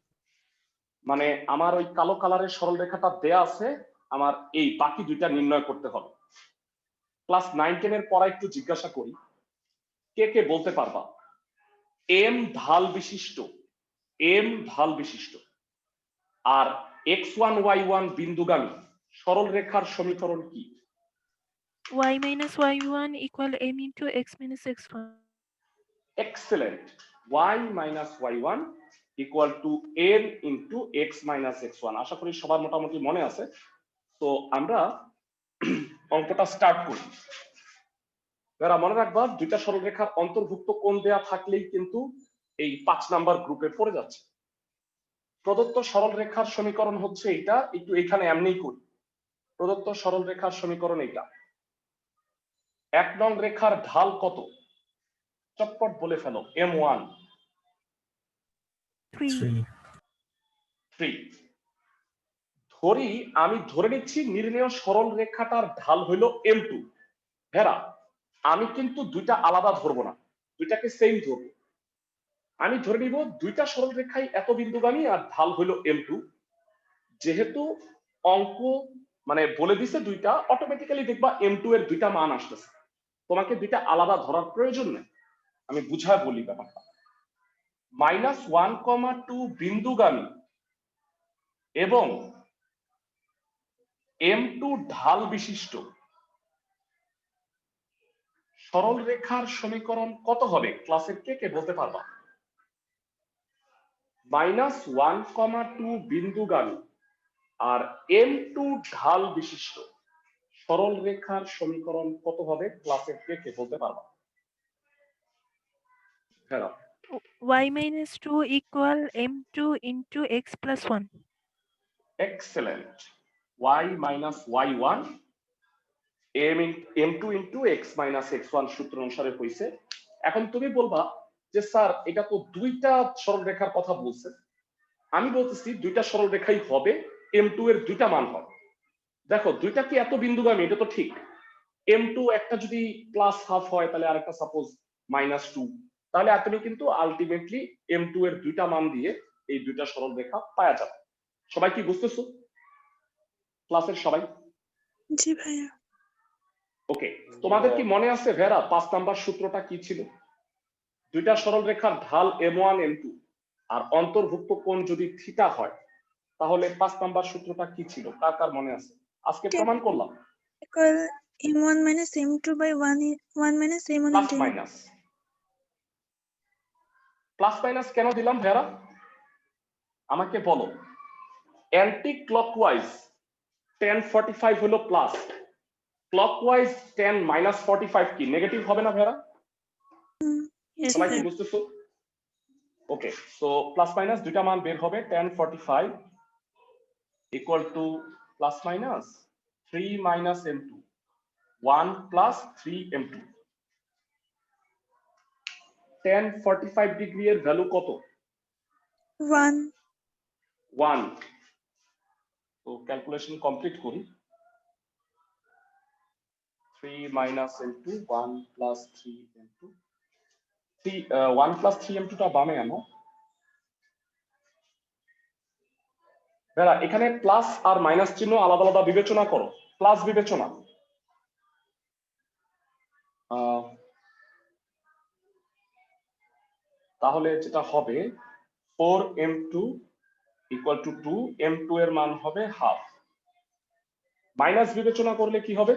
মানে আমার ওই কালো কালারের সরল রেখাটা দেয়া আছে, আমার এই বাকি দুইটা নির্ণয় করতে হবে। ক্লাস 9-10 এর পড়া একটু জিজ্ঞাসা করি, কে কে বলতে পারবা এম ঢাল বিশিষ্ট আর x1 y1 বিন্দুগামী সরল রেখার সমীকরণ কি? y minus y1 equal m into x minus x1. Excellent, y minus y1 equal to m into x minus x1। আশা করি সবার মোটামুটি মনে আছে। তো আমরা অঙ্কটা স্টার্ট করি। যারা মনে রাখবা দুইটা সরল রেখার অন্তর্ভুক্ত কোণ দেয়া থাকলেই কিন্তু এই 5 নাম্বার গ্রুপে পড়ে যাচ্ছে। প্রদত্ত সরল রেখার সমীকরণ হচ্ছে এটা, একটু এখানে এমনিই করি। প্রদত্ত সরল রেখার সমীকরণ এটা। 1 নং রেখার ঢাল কত? চটপট বলে ফেলো। m1 3. 3। ধরি আমি ধরে নিচ্ছি নির্ণেয় সরল রেখাটার ঢাল হইল m2। হেরা, আমি কিন্তু দুইটা আলাদা ধরবো না, দুইটাকে সেম ধরবো। আমি ধরে নিব দুইটা সরল রেখাই এত বিন্দুগামী আর ঢাল হইল m2। যেহেতু অঙ্ক মানে বলে দিছে দুইটা, অটোমেটিক্যালি দেখবা m2 এর দুইটা মান আসতেছে, তোমাকে দুইটা আলাদা ধরার প্রয়োজন নেই। আমি বুঝায় বলি ব্যাপারটা। -1,2 বিন্দুগামী এবং m2 ঢাল বিশিষ্ট সরল রেখার সমীকরণ কত হবে? ক্লাসের কে কে বলতে পারবা? -1,2 বিন্দুগামী আর m2 ঢাল বিশিষ্ট সরল রেখার সমীকরণ কত হবে? ক্লাসের কে কে বলতে পারবা? হ্যাঁ, y minus 2 equal m2 into x plus 1. Excellent. y minus y1 m2 into x minus x1 সূত্র অনুসারে হইছে। এখন তুমি বলবা যে স্যার এটা তো দুইটা সরল রেখার কথা বলছে। আমি বলতেছি দুইটা সরল রেখাই হবে, m2 এর দুইটা মান হবে। দেখো দুইটা কি এত বিন্দুগামী? এটা তো ঠিক। m2 একটা যদি +1/2 হয় তাহলে আরেকটা সাপোজ -2, তাহলে তুমি কিন্তু আলটিমেটলি m2 এর দুইটা মান দিয়ে এই দুইটা সরল রেখা পাওয়া যাবে। সবাই কি বুঝতেছো? ক্লাসের সবাই? জি ভাইয়া। ওকে, তোমাদের কি মনে আছে ভেরা 5 নাম্বার সূত্রটা কি ছিল? দুইটা সরল রেখার ঢাল m1 m2 আর অন্তর্ভুক্ত কোণ যদি থিটা হয়, তাহলে 5 নাম্বার সূত্রটা কি ছিল? কার কার মনে আছে? আজকে প্রমাণ করলাম। equal m1 minus m2 by 1 minus m1 plus into m. Minus, plus minus কেন দিলাম ভেরা? আমাকে বলো, অ্যান্টি ক্লকওয়াইজ tan 45 হলো প্লাস, ক্লকওয়াইজ tan minus 45 কি নেগেটিভ হবে না ভেরা? Yes, সবাই কি sir. বুঝতেছো? ওকে, সো প্লাস মাইনাস দুইটা মান বের হবে। tan 45 equal to plus minus 3 minus m2, 1 plus 3 m2। tan 45 degree এর ভ্যালু কত? 1. 1। তো ক্যালকুলেশন কমপ্লিট করি। 3 minus m2, 1 plus 3 m2, 1 plus 3 m2 টা বামে আনো। এখানে প্লাস আর মাইনাস চিহ্ন আলাদা আলাদা বিবেচনা করো। প্লাস বিবেচনা, তাহলে যেটা হবে 4m2 ইকুয়াল টু 2, m2 এর মান হবে হাফ। মাইনাস বিবেচনা করলে কি হবে?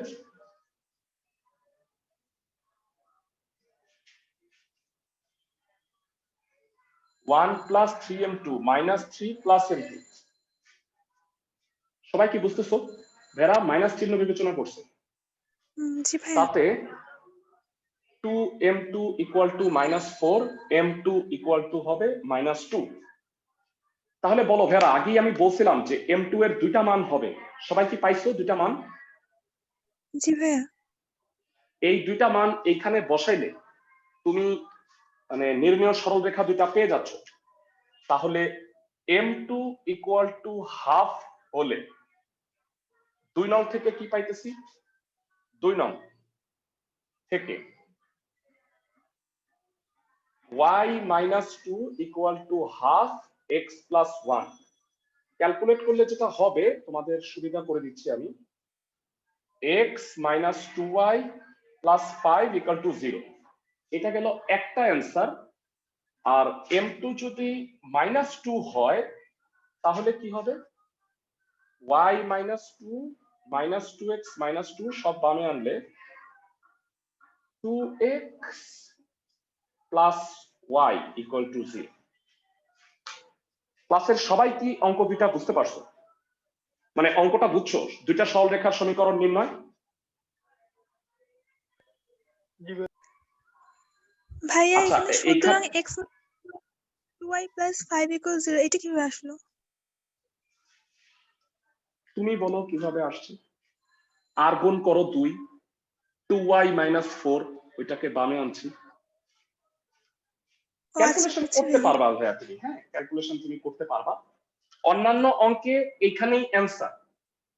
One plus 3m2 minus 3 plus m2। সবাই কি বুঝতেছো? ভেরা মাইনাস চিহ্ন বিবেচনা করছে, জি ভাইয়া। তাতে 2m2 equal to minus 4, m2 equal to হবে মাইনাস 2। তাহলে বলো ভেরা, আগেই আমি বলছিলাম যে m2 এর দুইটা মান হবে। সবাই কি পাইছো দুইটা মান? জি ভাইয়া। এই দুইটা মান এইখানে বসাইলে তুমি মানে নির্ণয় সরল রেখা দুইটা পেয়ে যাচ্ছ। তাহলে m2 ইকুয়াল টু হাফ হলে 2 নং থেকে কি পাইতেছি? 2 নং থেকে y minus 2 equal to half x plus 1। Calculate করলে যেটা হবে, তোমাদের সুবিধা করে দিচ্ছি আমি, x minus 2y plus 5 equal to 0। এটা গেল একটা অ্যান্সার। আর m2 যদি মাইনাস 2 হয় তাহলে কি হবে? y minus 2 minus 2x minus 2 সব বামে আনলে 2x plus y equal two 0। ক্লাসের সবাই কি অঙ্ক দুইটা বুঝতে পারছো? মানে অঙ্কটা বুঝছো? দুইটা সরল রেখার সমীকরণ নির্ণয়। ভাইয়া আচ্ছা, এখানে সুতরাং x 2y plus 5 equals 0 এটা কিভাবে আসলো? তুমি বলো কিভাবে আসছে? আর গুণ করো 2, 2y মাইনাস 4, ওইটাকে বামে আনছি। ও আচ্ছা, ক্যালকুলেশন বুঝছি করতে ভাইয়া। পারবা ভাইয়া তুমি, হ্যাঁ ক্যালকুলেশন তুমি করতে পারবা। অন্যান্য অঙ্কে এখানেই অ্যান্সার।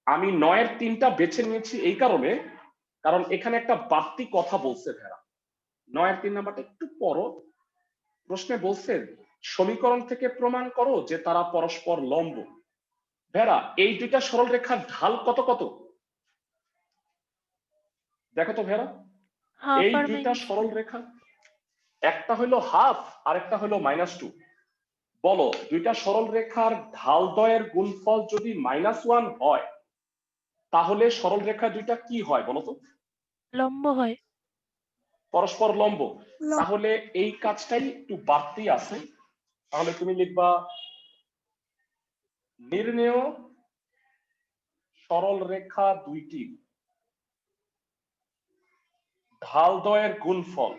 আমি 9 এর 3টা বেছে নিয়েছি এই কারণে, কারণ এখানে একটা বাড়তি কথা বলছে ভেড়া। 9 এর 3 নাম্বারটা একটু পড়ো। প্রশ্নে বলছে সমীকরণ থেকে প্রমাণ করো যে তারা পরস্পর লম্ব। ভেড়া, এই দুইটা সরল রেখার ঢাল কত কত? দেখো তো ভেড়া, Half এই or দুইটা minus সরল 2. রেখা, একটা হলো হাফ আর একটা হলো মাইনাস 2। বলো দুইটা সরল রেখার ঢাল দ্বয়ের গুণফল যদি -1 হয় তাহলে সরল রেখা দুইটা কি হয় বলো তো? লম্ব হয়। পরস্পর লম্ব। লম্ব। তাহলে এই কাজটাই একটু বাড়তি আছে। তাহলে তুমি লিখবা নির্ণেয় সরল রেখা দুইটি ঢালদ্বয়ের গুণফল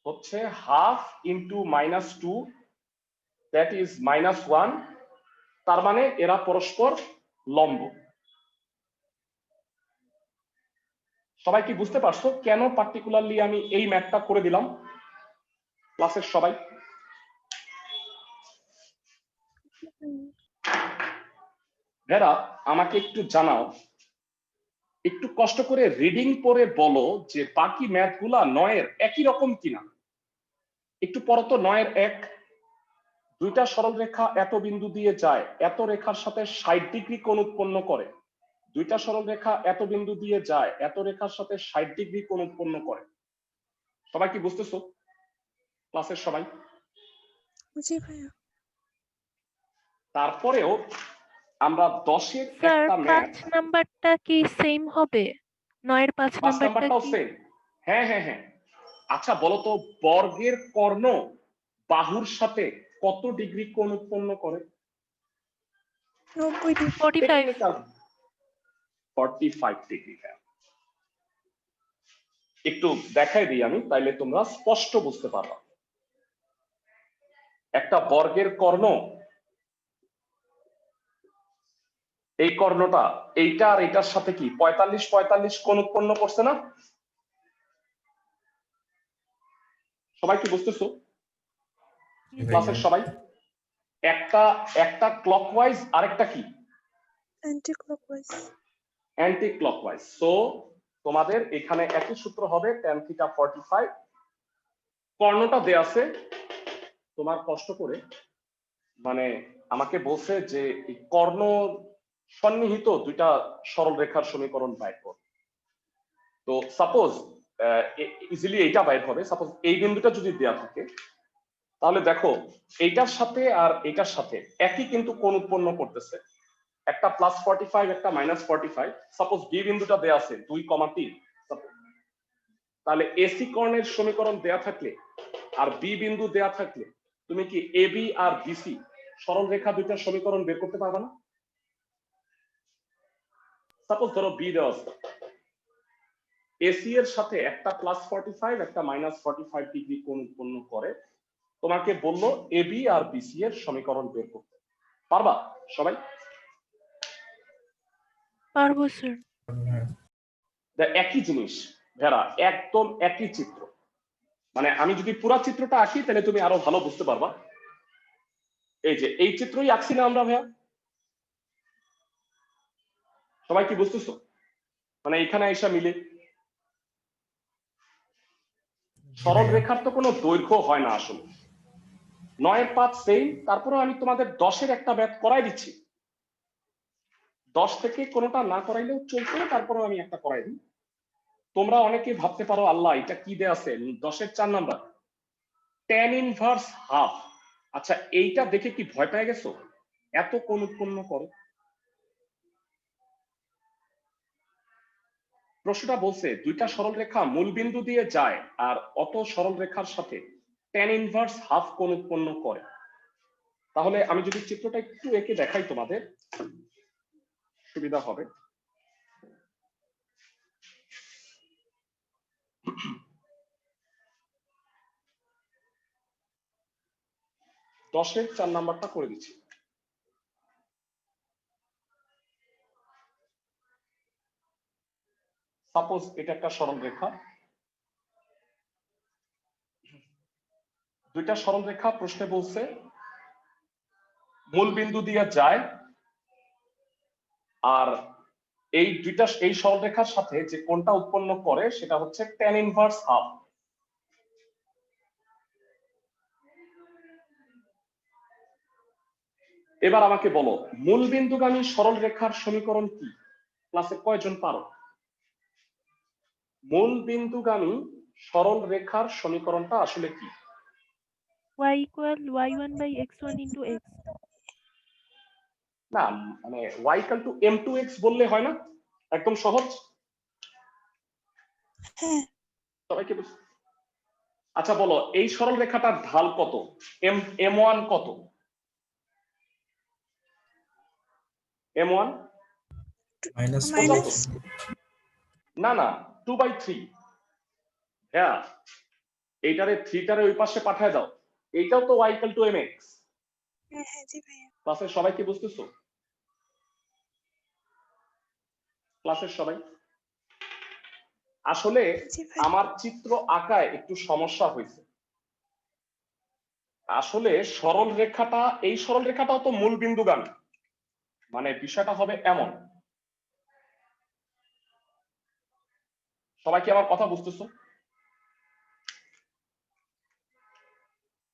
হচ্ছে হাফ ইন্টু -2, দ্যাট ইজ -1। তার মানে এরা পরস্পর লম্ব। সবাই কি বুঝতে পারছো কেন পার্টিকুলারলি আমি এই ম্যাথটা করে দিলাম? ক্লাসের সবাই ভেরা আমাকে একটু জানাও, একটু কষ্ট করে রিডিং পড়ে বলো যে বাকি ম্যাথগুলা 9 এর একই রকম কিনা। একটু পড়ো তো। 9 এর 1, দুইটা সরল রেখা এত বিন্দু দিয়ে যায়, এত রেখার সাথে 60 ডিগ্রি কোণ উৎপন্ন করে। দুইটা সরল রেখা এত বিন্দু দিয়ে যায়, এত রেখার সাথে 60 ডিগ্রি কোণ উৎপন্ন করে। সবাই কি বুঝতেছো? ক্লাসের সবাই? জি ভাইয়া। তারপরেও আমরা 10-এর স্যার একটা ম্যাথ, 5 নাম্বারটা কি সেম হবে? 9 এর 5 5 নাম্বারটা নাম্বারটাও কি? সেম। হ্যাঁ হ্যাঁ হ্যাঁ। আচ্ছা বলো তো, বর্গের কর্ণ বাহুর সাথে কত ডিগ্রি কোণ উৎপন্ন করে? 90 ডিগ্রি। 45। Technical 45 degree. হ্যাঁ, একটু দেখাই দিই আমি, তাইলে তোমরা স্পষ্ট বুঝতে পারবা। একটা বর্গের কর্ণ, এই কর্ণটা এইটা আর এটার সাথে কি 45 কোণ উৎপন্ন করছে না? সবাই কি বুঝতেছো? ক্লাসের সবাই? একটা একটা ক্লকওয়াইজ, আরেকটা কি anti clockwise. Anti clockwise. So তোমাদের এখানে একই সূত্র হবে tan θ 45। কর্ণটা দেয়া আছে, তোমার কষ্ট করে মানে আমাকে বলছে যে এই কর্ণ সন্নিহিত দুইটা সরল রেখার সমীকরণ বাইর কর। তো সাপোজ ইজিলি এইটা বাইর হবে। সাপোজ এই বিন্দুটা যদি দেয়া থাকে, তাহলে দেখো এইটার সাথে আর এইটার সাথে একই কিন্তু কোণ উৎপন্ন করতেছে, একটা +45 একটা -45। সাপোজ বি বিন্দুটা দেয়া আছে 2,3, তাহলে এসি কর্ণের সমীকরণ দেয়া থাকলে আর বি বিন্দু দেয়া থাকলে তুমি কি এ বি আর বিসি সরল রেখা দুইটার সমীকরণ বের করতে পারবে না? সাপোজ ধরো বি দেওয়া আছে, এসি এর সাথে একটা +45 একটা -45 ডিগ্রি কোণ উৎপন্ন করে, তোমাকে বললো এ বি আর বিসি এর সমীকরণ বের করতে পারবা সবাই? পারবো স্যার। একই জিনিস ভেড়া, একদম একই চিত্র। মানে আমি যদি পুরা চিত্রটা আঁকি তাহলে তুমি আরো ভালো বুঝতে পারবা। এই যে এই চিত্রই আঁকছি না আমরা ভাইয়া? সবাই কি বুঝতেছো? মানে এখানে এসে মিলে সরল রেখার তো কোনো দৈর্ঘ্য হয় না আসলে। 9-এর 5 সেম, তারপরে আমি তোমাদের 10-এর একটা ম্যাথ করাই দিচ্ছি। 10 থেকে কোনোটা না করাইলেও চলতো, তারপরেও আমি একটা করাই দিই। তোমরা অনেকে ভাবতে পারো আল্লাহ এটা কি দেয়া আছে, 10-এর 4 নাম্বার tan ইনভার্স হাফ। আচ্ছা এইটা দেখে কি ভয় পেয়ে গেছো? এত কোণ উৎপন্ন করে। প্রশ্নটা বলছে দুইটা সরল রেখা মূল বিন্দু দিয়ে যায় আর অত সরল রেখার সাথে tan ইনভার্স হাফ কোণ উৎপন্ন করে। তাহলে আমি যদি চিত্রটা একটু এঁকে দেখাই তোমাদের সুবিধা হবে। দশের 4 নাম্বারটা করে দিচ্ছি। সাপোজ এটা একটা সরল রেখা, দুইটা সরল রেখা প্রশ্নে বলছে মূল বিন্দু দিয়ে যায় আর এই দুইটা এই সরল রেখার সাথে যে কোণটা উৎপন্ন করে সেটা হচ্ছে tan ইনভার্স হাফ। এবার আমাকে বলো মূল বিন্দুগামী সরল রেখার সমীকরণ কি? ক্লাসে কয়জন পারো? মূল বিন্দুগামী সরল রেখার সমীকরণটা আসলে কি? y = y1/x1 * x। না মানে y = m2x বললে হয় না? একদম সহজ। হ্যাঁ। সবাইকে বুঝ- আচ্ছা বলো এই সরল রেখাটার ঢাল কত? m1 কত? m1 minus. না না 2/3। হ্যাঁ এইটারে 3টারে ওই পাশে পাঠায় দাও, এইটাও তো y = mx। হ্যাঁ হ্যাঁ জি ভাইয়া। ক্লাসের সবাই কি বুঝতেছো? ক্লাসের সবাই? আসলে জি ভাইয়া। আমার চিত্র আঁকায় একটু সমস্যা হয়েছে। আসলে সরল রেখাটা, এই সরল রেখাটাও তো মূল বিন্দুগামী। মানে বিষয়টা হবে এমন, সবাই কি আমার কথা বুঝতেছো?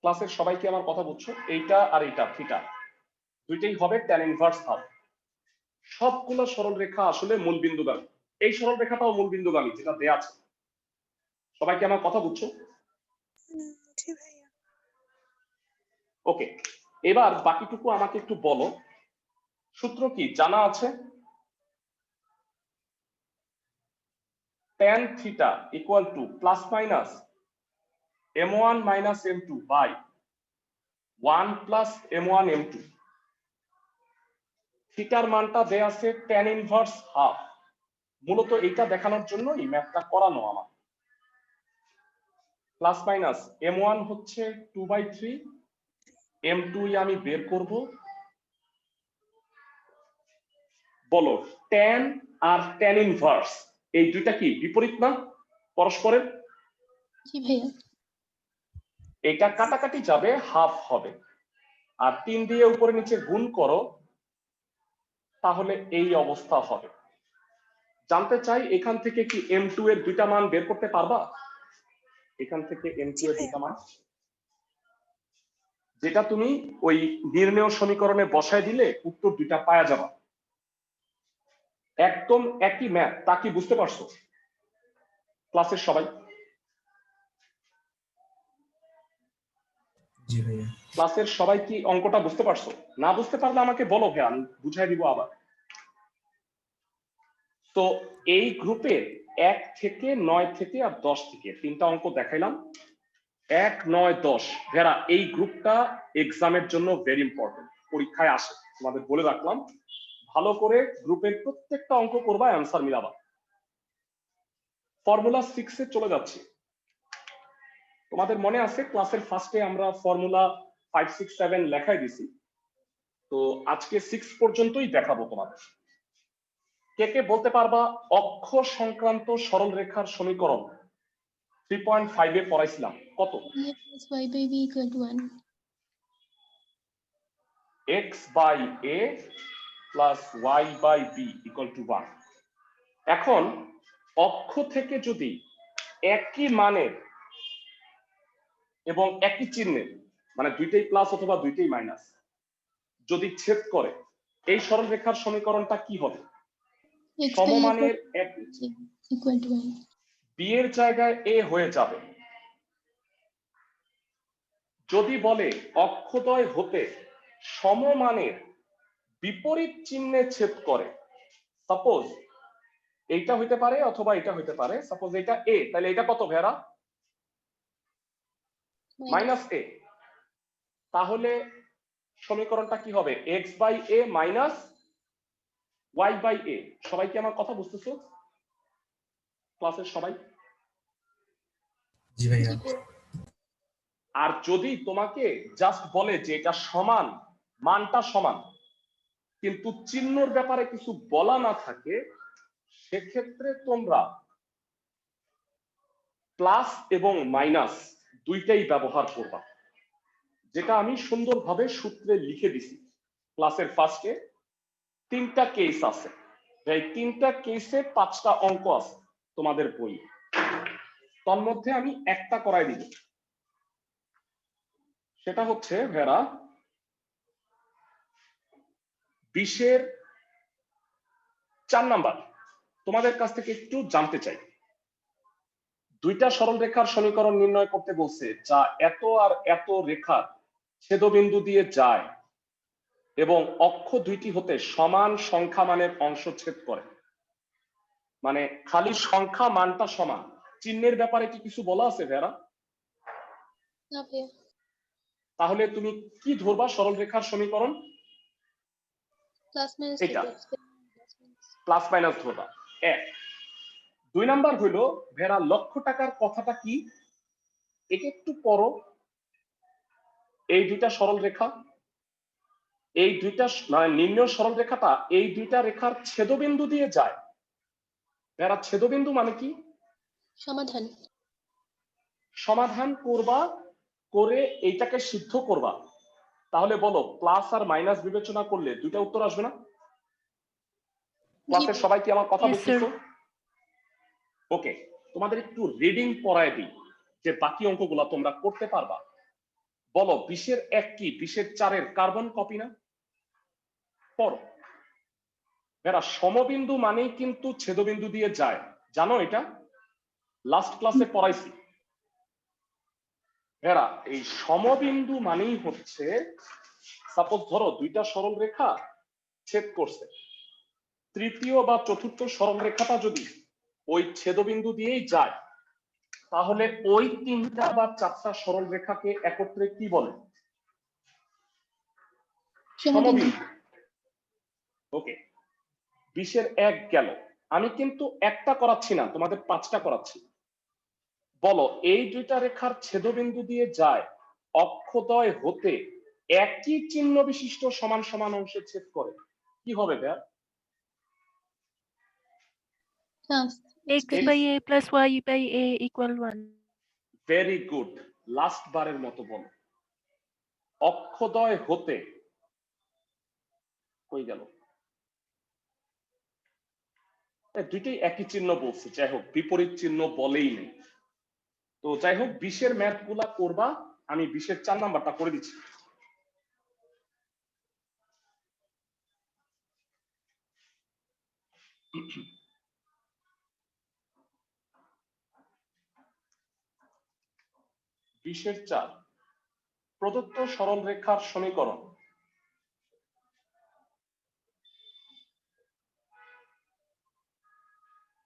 ক্লাসের সবাই কি আমার কথা বুঝছো? এইটা আর এইটা থিটা দুইটাই হবে tan ইনভার্স হাফ। সবগুলো সরল রেখা আসলে মূল বিন্দুগামী। এই সরল রেখাটাও মূল বিন্দুগামী যেটা দেয়া আছে। সবাই কি আমার কথা বুঝছো? জি ভাইয়া। ওকে, এবার বাকিটুকু আমাকে একটু বলো, সূত্র কি জানা আছে? tan theta equal to plus minus m1 minus m2 by 1 plus m1 m2। থিটার মানটা দেয়া আছে tan ইনভার্স হাফ। মূলত এটা দেখানোর জন্য এই ম্যাথটা করানো আমার। প্লাস মাইনাস m1 হচ্ছে 2/3, m2 আমি বের করব। বলো tan আর tan ইনভার্স এই দুইটা কি বিপরীত না পরস্পরের? জি ভাইয়া। এটা কাটাকাটি যাবে, হাফ হবে, আর 3 দিয়ে উপরে নিচে গুণ করো, তাহলে এই অবস্থা হবে। জানতে চাই এখান থেকে কি m2 এর দুইটা মান বের করতে পারবা? এখান থেকে m2 জি এর ভাইয়া। দুইটা মান যেটা তুমি ওই নির্ণয় সমীকরণে বসায় দিলে উত্তর দুইটা পাওয়া যাবে। একদম একই ম্যাথ, তা কি বুঝতে পারছো ক্লাসের সবাই? জি ভাইয়া। ক্লাসের সবাই কি অঙ্কটা বুঝতে পারছো? না বুঝতে পারলে আমাকে বলো ভাই, আমি বুঝাই দিব আবার। তো এই গ্রুপে 1 থেকে 9 থেকে আর 10 থেকে তিনটা অঙ্ক দেখাইলাম। 1, 9, 10 ভেরা এই গ্রুপটা এক্সামের জন্য ভেরি ইম্পর্টেন্ট, পরীক্ষায় আসে, তোমাদের বলে রাখলাম। ভালো করে গ্রুপের প্রত্যেকটা অঙ্ক করবা, অ্যান্সার মিলাবা। ফর্মুলা 6 এ চলে যাচ্ছি। তোমাদের মনে আছে ক্লাসের ফার্স্টে আমরা ফর্মুলা 5, 6, 7 লেখাই দিছি। তো আজকে 6 পর্যন্তই দেখাবো তোমাদের। কে কে বলতে পারবা অক্ষ সংক্রান্ত সরল রেখার সমীকরণ 3.5 এ পড়াইছিলাম কত? a plus y by b equal to 1। x by a plus y by b equal to 1। এখন অক্ষ থেকে যদি একই মানের এবং একই চিহ্নের, মানে দুইটাই প্লাস অথবা দুইটাই মাইনাস, যদি ছেদ করে, এই সরল রেখার সমীকরণটা কি হবে? x by a সমমানের এক equal to 1। বি এর জায়গায় এ হয়ে যাবে। যদি বলে অক্ষদ্বয় হতে সমমানের বিপরীত চিহ্নে ছেদ করে, সাপোজ এইটা হইতে পারে অথবা এটা হইতে পারে, সাপোজ এটা এ, তাহলে এটা কত ভেরা? মাইনাস এ। তাহলে সমীকরণটা কি হবে? x by A minus y by A. সবাই কি আমার কথা বুঝতেছো ক্লাসের সবাই? জি ভাইয়া। আর যদি তোমাকে জাস্ট বলে যে এটা সমান, মানটা সমান, কিন্তু চিহ্নর ব্যাপারে কিছু বলা না থাকে, সেক্ষেত্রে তোমরা প্লাস এবং মাইনাস দুইটাই ব্যবহার করবা, যেটা আমি সুন্দরভাবে সূত্রে লিখে দিছি। ক্লাসের ফার্স্টে 3টা কেস আছে, এই 3টা কেসে 5টা অঙ্ক আছে তোমাদের বই। তার মধ্যে আমি একটা করাই দিব, সেটা হচ্ছে ভেরা 20-এর 4 নাম্বার। তোমাদের কাছ থেকে একটু জানতে চাই, দুইটা সরল রেখার সমীকরণ নির্ণয় করতে বলছে, যা এত আর এত রেখার ছেদবিন্দু দিয়ে যায় এবং অক্ষ দুইটি হতে সমান সংখ্যা মানের অংশ ছেদ করে। মানে খালি সংখ্যা মানটা সমান, চিহ্নের ব্যাপারে কি কিছু বলা আছে ভেরা? না ভাইয়া। তাহলে তুমি কি ধরবা সরল রেখার সমীকরণ? প্লাস মাইনাস এটা প্লাস মাইনাস ধরবা। 1। 2 নাম্বার হইলো ভেরা লক্ষ টাকার কথাটা কি, এটা একটু পড়ো। এই দুইটা সরল রেখা, এই দুইটা মানে নির্ণয় সরল রেখাটা এই দুইটা রেখার ছেদবিন্দু দিয়ে যায়। ভেরা ছেদবিন্দু মানে কি? সমাধান। সমাধান করবা, করে এইটাকে সিদ্ধ করবা। তাহলে বলো প্লাস আর মাইনাস বিবেচনা করলে দুইটা উত্তর আসবে না? ক্লাসের সবাই কি আমার কথা Yes, বুঝতেছো? sir. ওকে, তোমাদের একটু রিডিং পড়ায় দিই, যে বাকি অঙ্কগুলো তোমরা করতে পারবা। বলো 20-এর 1 কি 20-এর 4-এর কার্বন কপি না? পড়ো। এরা সমবিন্দু মানেই কিন্তু ছেদবিন্দু দিয়ে যায়, জানো এটা? লাস্ট ক্লাসে পড়াইছি। এরা এই সমবিন্দু মানেই হচ্ছে, সাপোজ ধরো দুইটা সরল রেখা ছেদ করছে, তৃতীয় বা চতুর্থ সরল রেখাটা যদি ওই ছেদবিন্দু দিয়েই যায়, তাহলে ওই তিনটা বা চারটা সরল রেখাকে একত্রে কি বলে? সমবিন্দু। ওকে, 20-এর 1 গেল। আমি কিন্তু একটা করাচ্ছি না, তোমাদের 5টা করাচ্ছি। বলো, এই দুইটা রেখার ছেদবিন্দু দিয়ে যায়, অক্ষদ্বয় হতে একই চিহ্ন বিশিষ্ট সমান সমান অংশে ছেদ করে, কি হবে ভাইয়া? X by A plus Y by A equal 1. Very good, last বারের মতো বলো। অক্ষদ্বয় হতে, কই গেল? দুইটাই একই চিহ্ন বলছে, যাই হোক বিপরীত চিহ্ন বলেই নেই। তো যাই হোক 20-এর ম্যাথ গুলা করবা, আমি 20-এর 4 নাম্বারটা করে দিচ্ছি। বিশের 4, প্রদত্ত সরল রেখার সমীকরণ।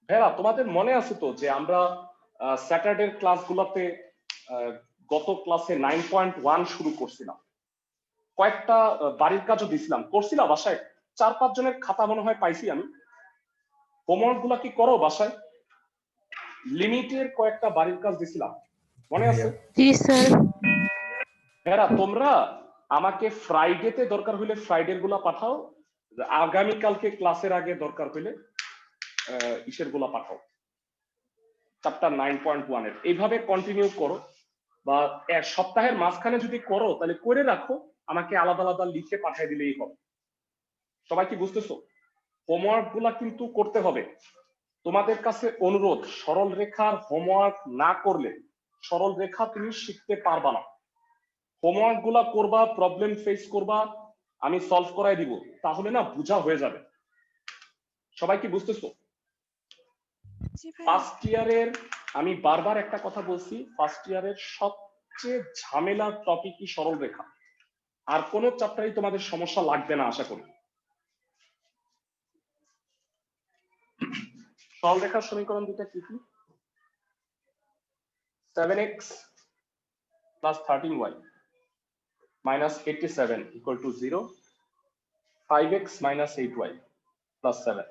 ভাইরা তোমাদের মনে আছে তো যে আমরা স্যাটারডে ক্লাসগুলোতে গত ক্লাসে 9.1 শুরু করছিলাম, কয়েকটা বাড়ির কাজও দিছিলাম, করছিলাম বাসায়? 4-5 জনের খাতা মনে হয় পাইছি আমি। হোমওয়ার্ক গুলা কি করো বাসায়? লিমিটের কয়েকটা বাড়ির কাজ দিছিলাম, মনে আছে? জি স্যার। ভাইরা তোমরা আমাকে ফ্রাইডেতে দরকার হইলে ফ্রাইডের গুলা পাঠাও, আগামীকালকে ক্লাসের আগে দরকার হইলে ইসের গুলা পাঠাও, চ্যাপ্টার 9.1 এর। এইভাবে কন্টিনিউ করো, বা এক সপ্তাহের মাঝখানে যদি করো তাহলে করে রাখো, আমাকে আলাদা আলাদা লিখে পাঠিয়ে দিলেই হবে। সবাই কি বুঝতেছো? হোমওয়ার্ক গুলা কিন্তু করতে হবে। তোমাদের কাছে অনুরোধ, সরল রেখার হোমওয়ার্ক না করলে সরল রেখা তুমি শিখতে পারবা না। হোমওয়ার্ক গুলা করবা, প্রবলেম ফেস করবা, আমি সলভ করাই দিব, তাহলে না বোঝা হয়ে যাবে। সবাই কি বুঝতেছো? জি ভাইয়া। ফার্স্ট ইয়ারের, আমি বারবার একটা কথা বলছি, ফার্স্ট ইয়ারের সবচেয়ে ঝামেলার টপিকই সরল রেখা। আর কোনো চ্যাপ্টারই তোমাদের সমস্যা লাগবে না আশা করি। সরল রেখার সমীকরণ দুটা কি কি? 7x plus 13y minus 87 equal to 0, 5x minus 8y plus 7।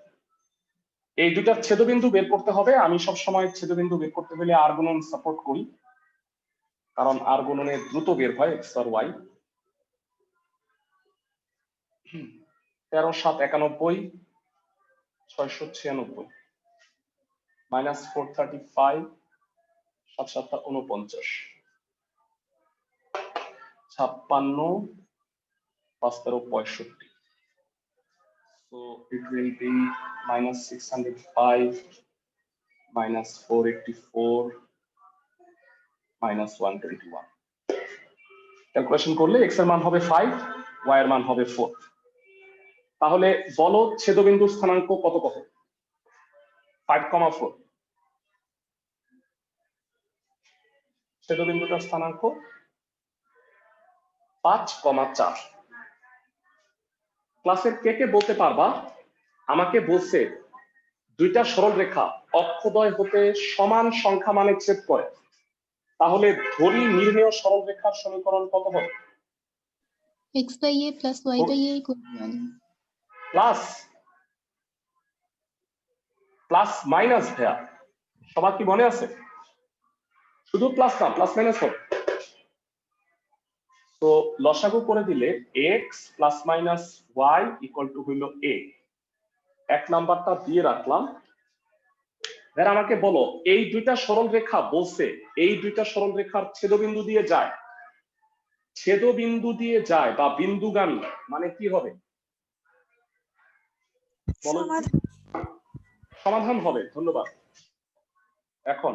এই দুটার ছেদবিন্দু বের করতে হবে। আমি সব সময় ছেদবিন্দু বের করতে হলে আর গুণন সাপোর্ট করি, কারণ আর গুণনে দ্রুত বের হয় x R y। 13 7 91, 696 minus 435, 7 7 49, 56, 5 13 65। So it will be minus 605 minus 484 minus 121। Calculation করলে x এর মান হবে 5, y এর মান হবে 4। তাহলে বলো ছেদবিন্দুর স্থানাঙ্ক কত কত? 5,4। ছেদবিন্দুটার স্থানাঙ্ক 5,4। ক্লাসের কে কে বলতে পারবা? আমাকে বলছে দুইটা সরল রেখা অক্ষদ্বয় হতে সমান সংখ্যা মানে ছেদ করে, তাহলে ধরি নির্ণেয় সরল রেখার সমীকরণ কত হবে? X by A plus Y by A equal to 1. Plus plus minus ভাইয়া, সবার কি মনে আছে? শুধু প্লাস না, প্লাস মাইনাস হবে। তো লসাগু করে দিলে x plus minus y equal two হইল a। এক নাম্বারটা দিয়ে রাখলাম। এবার আমাকে বলো, এই দুইটা সরল রেখা বলছে এই দুইটা সরল রেখার ছেদবিন্দু দিয়ে যায়, ছেদবিন্দু দিয়ে যায় বা বিন্দুগামী মানে কি হবে বলো? সমাধান হবে। ধন্যবাদ। এখন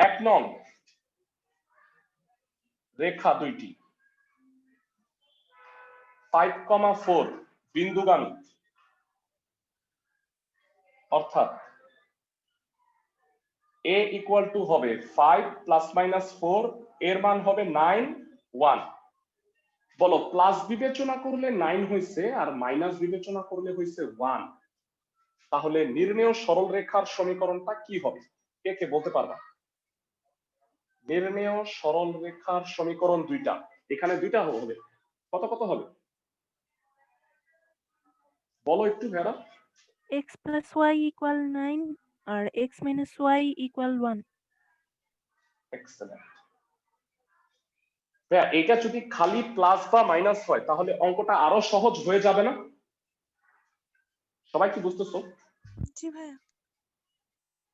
1 নং রেখা দুইটি 5,4 বিন্দুগামী, অর্থাৎ a ইকুয়াল টু হবে 5 প্লাস মাইনাস 4, এর মান হবে 9 1। বলো প্লাস বিবেচনা করলে 9 হয়েছে আর মাইনাস বিবেচনা করলে হয়েছে 1, তাহলে নির্ণেয় সরলরেখার সমীকরণটা কি হবে? কে কে বলতে পারবা? নির্ণেয় সরলরেখার সমীকরণ দুইটা, এখানে দুইটা হবে, কত কত হবে বলো একটু ভেড়া। x plus y equal 9 আর x minus y equal 1. Excellent. এটা যদি খালি প্লাস বা মাইনাস হয় তাহলে অঙ্কটা আরো সহজ হয়ে যাবে না? সবাই কি বুঝতেছো? জি ভাইয়া।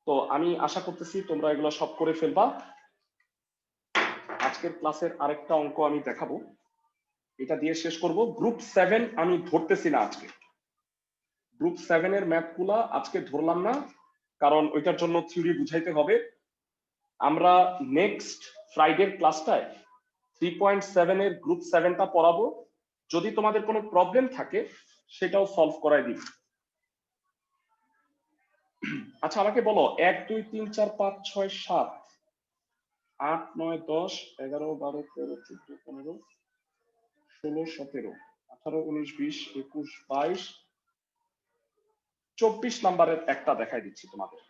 তো আমি আশা করতেছি তোমরা এগুলো সব করে ফেলবা। আজকের ক্লাসের আরেকটা অঙ্ক আমি দেখাবো, এটা দিয়ে শেষ করব। গ্রুপ 7 আমি ধরতেছি না আজকে, গ্রুপ 7 এর ম্যাথগুলা আজকে ধরলাম না, কারণ ওইটার জন্য থিওরি বুঝাইতে হবে। আমরা নেক্সট ফ্রাইডের ক্লাসটায় 3.7 এর গ্রুপ 7টা পড়াবো। যদি তোমাদের কোনো প্রবলেম থাকে সেটাও সলভ করাই দিব। আচ্ছা আমাকে বলো 1 2 3 4 5 6 7 8 9 10 11 12 13 14 15 16 17 18 19 20 21 22 24 নাম্বারের একটা দেখাই দিচ্ছি তোমাদের।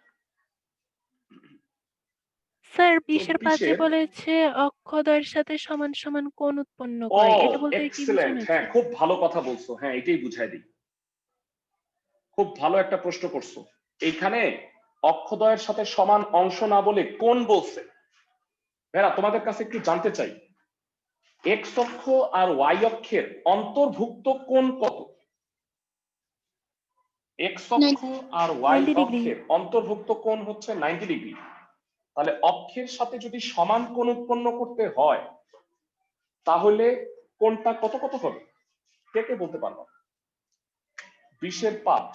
স্যার 20-এর 5-এ 24-এর বলেছে অক্ষদ্বয়ের সাথে সমান সমান কোণ উৎপন্ন করে, এটা বলতে কি এক্সেলেন্ট, বোঝানো হ্যাঁ হয়েছে? খুব ভালো কথা বলছো, হ্যাঁ এটাই বুঝাই দিই। খুব ভালো একটা প্রশ্ন করছো। এইখানে অক্ষদ্বয়ের সাথে সমান অংশ না বলে কোণ বলছে। ভাইরা তোমাদের কাছে একটু জানতে চাই, এক্স অক্ষ আর ওয়াই অক্ষের অন্তর্ভুক্ত কোণ কত? এক্স অক্ষ আর ওয়াই 90 ডিগ্রি। অক্ষের অন্তর্ভুক্ত কোণ হচ্ছে 90 ডিগ্রি। তাহলে অক্ষের সাথে যদি সমান কোণ উৎপন্ন করতে হয় তাহলে কোণটা কত কত হবে? কে কে বলতে পারবা? 20-এর 5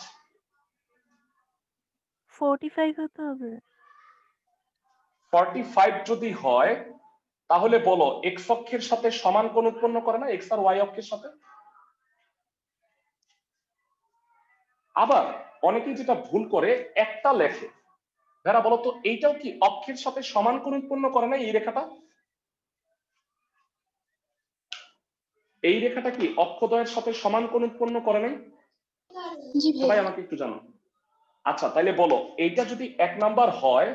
45 হতে হবে। 45 যদি হয় তাহলে বলো এক্স অক্ষের সাথে সমান কোণ উৎপন্ন করে না এক্স আর ওয়াই অক্ষের সাথে? আবার অনেকেই যেটা ভুল করে একটা লেখে, যারা বলতো এইটাও কি অক্ষের সাথে সমান কোণ উৎপন্ন করে না? এই রেখাটা, এই রেখাটা কি অক্ষদ্বয়ের সাথে সমান কোণ উৎপন্ন করে নাই? জি সবাই ভাইয়া। আমাকে একটু জানো। আচ্ছা তাইলে বলো এইটা যদি 1 নাম্বার হয়,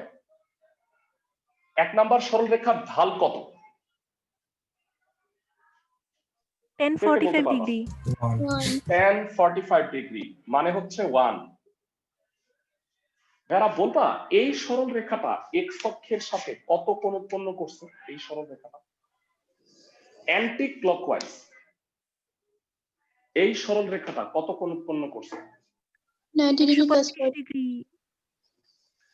1 নাম্বার সরলরেখার ঢাল কত? 1045 ডিগ্রি। 1. 1045 ডিগ্রি মানে হচ্ছে 1। যারা বলবা এই সরল রেখাটা এক্স অক্ষের সাথে কত কোণ উৎপন্ন করছে? এই সরল রেখাটা অ্যান্টি ক্লকওয়াইজ, এই সরল রেখাটা কত কোণ উৎপন্ন করছে? 90 degree plus 135 degree.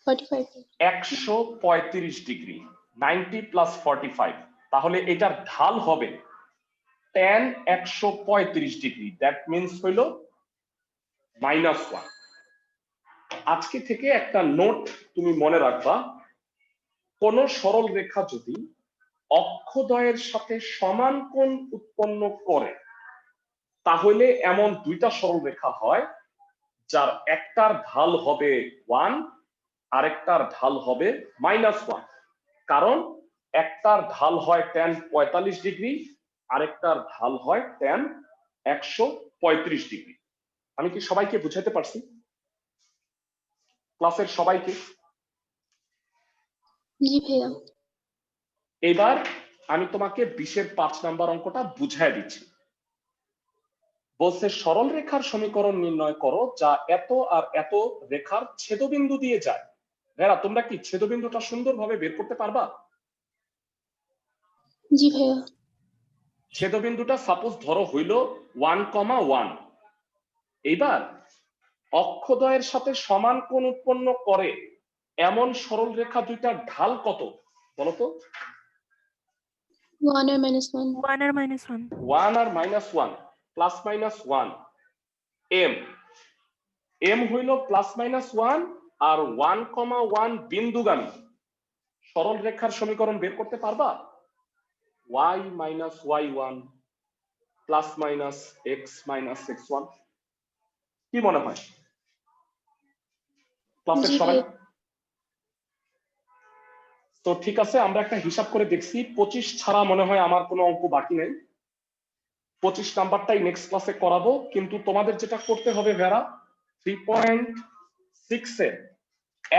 45। 135 degree, 90 plus 45, তাহলে এটার ঢাল হবে tan 135 ডিগ্রি, দ্যাট মিনস হইল -1। আজকে থেকে একটা নোট তুমি মনে রাখবা, কোন সরল রেখা যদি অক্ষদ্বয়ের সাথে সমান কোণ উৎপন্ন করে তাহলে এমন দুইটা সরল রেখা হয় যার একটার ঢাল হবে 1 আরেকটার ঢাল হবে -1। কারণ একটার ঢাল হয় tan 45 ডিগ্রি আরেকটার ঢাল হয় tan 135 ডিগ্রি। আমি কি সবাইকে বুঝাতে পারছি? ক্লাসের সবাইকে? জি ভাইয়া। এবার আমি তোমাকে 20-এর 5 নাম্বার অঙ্কটা বুঝাই দিচ্ছি। বলছে সরল রেখার সমীকরণ নির্ণয় করো যা এত আর এত রেখার ছেদবিন্দু দিয়ে যায়। ভাইরা তোমরা কি ছেদবিন্দুটা সুন্দরভাবে বের করতে পারবা? জি ভাইয়া। ছেদবিন্দুটা সাপোজ ধরো হইল 1,1। এইবার অক্ষদ্বয়ের সাথে সমান কোণ উৎপন্ন করে এমন সরল রেখা দুইটার ঢাল কত বলতো? 1 আর -1। 1 আর -1। 1 আর -1 প্লাস -1 m, m হইল +-1 আর 1,1 বিন্দুগামী সরল রেখার সমীকরণ বের করতে পারবা? y - y1 + x - x1। কি মনে হয় ক্লাসের জি সবাই? ভাইয়া। তো ঠিক আছে, আমরা একটা হিসাব করে দেখছি 25 ছাড়া মনে হয় আমার কোনো অঙ্ক বাকি নেই। 25 নাম্বারটাই নেক্সট ক্লাসে করাবো, কিন্তু তোমাদের যেটা করতে হবে ভেরা 3.6 এর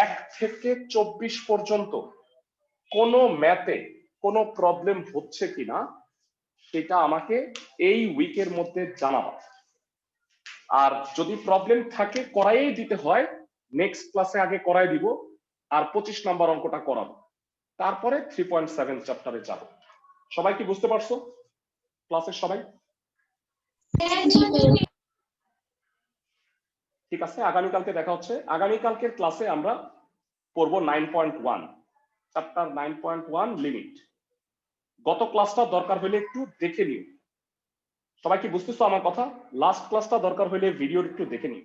1 থেকে 24 পর্যন্ত কোনো ম্যাথে কোনো প্রবলেম হচ্ছে কিনা সেটা আমাকে এই উইকের মধ্যে জানাবা। আর যদি প্রবলেম থাকে করাই দিতে হয়, নেক্সট ক্লাসে আগে করাই দিব, আর 25 নাম্বার অঙ্কটা করাবো, তারপরে 3.7 চ্যাপ্টারে যাব। সবাই কি বুঝতে পারছো ক্লাসের সবাই? জি ভাইয়া। ঠিক আছে, আগামীকালকে দেখা হচ্ছে। আগামীকালকের ক্লাসে আমরা পড়বো 9.1 চ্যাপ্টার 9.1 লিমিট। গত ক্লাসটা দরকার হলে একটু দেখে নিও। সবাই কি বুঝতেছো আমার কথা? লাস্ট ক্লাসটা দরকার হলে ভিডিও একটু দেখে নিও।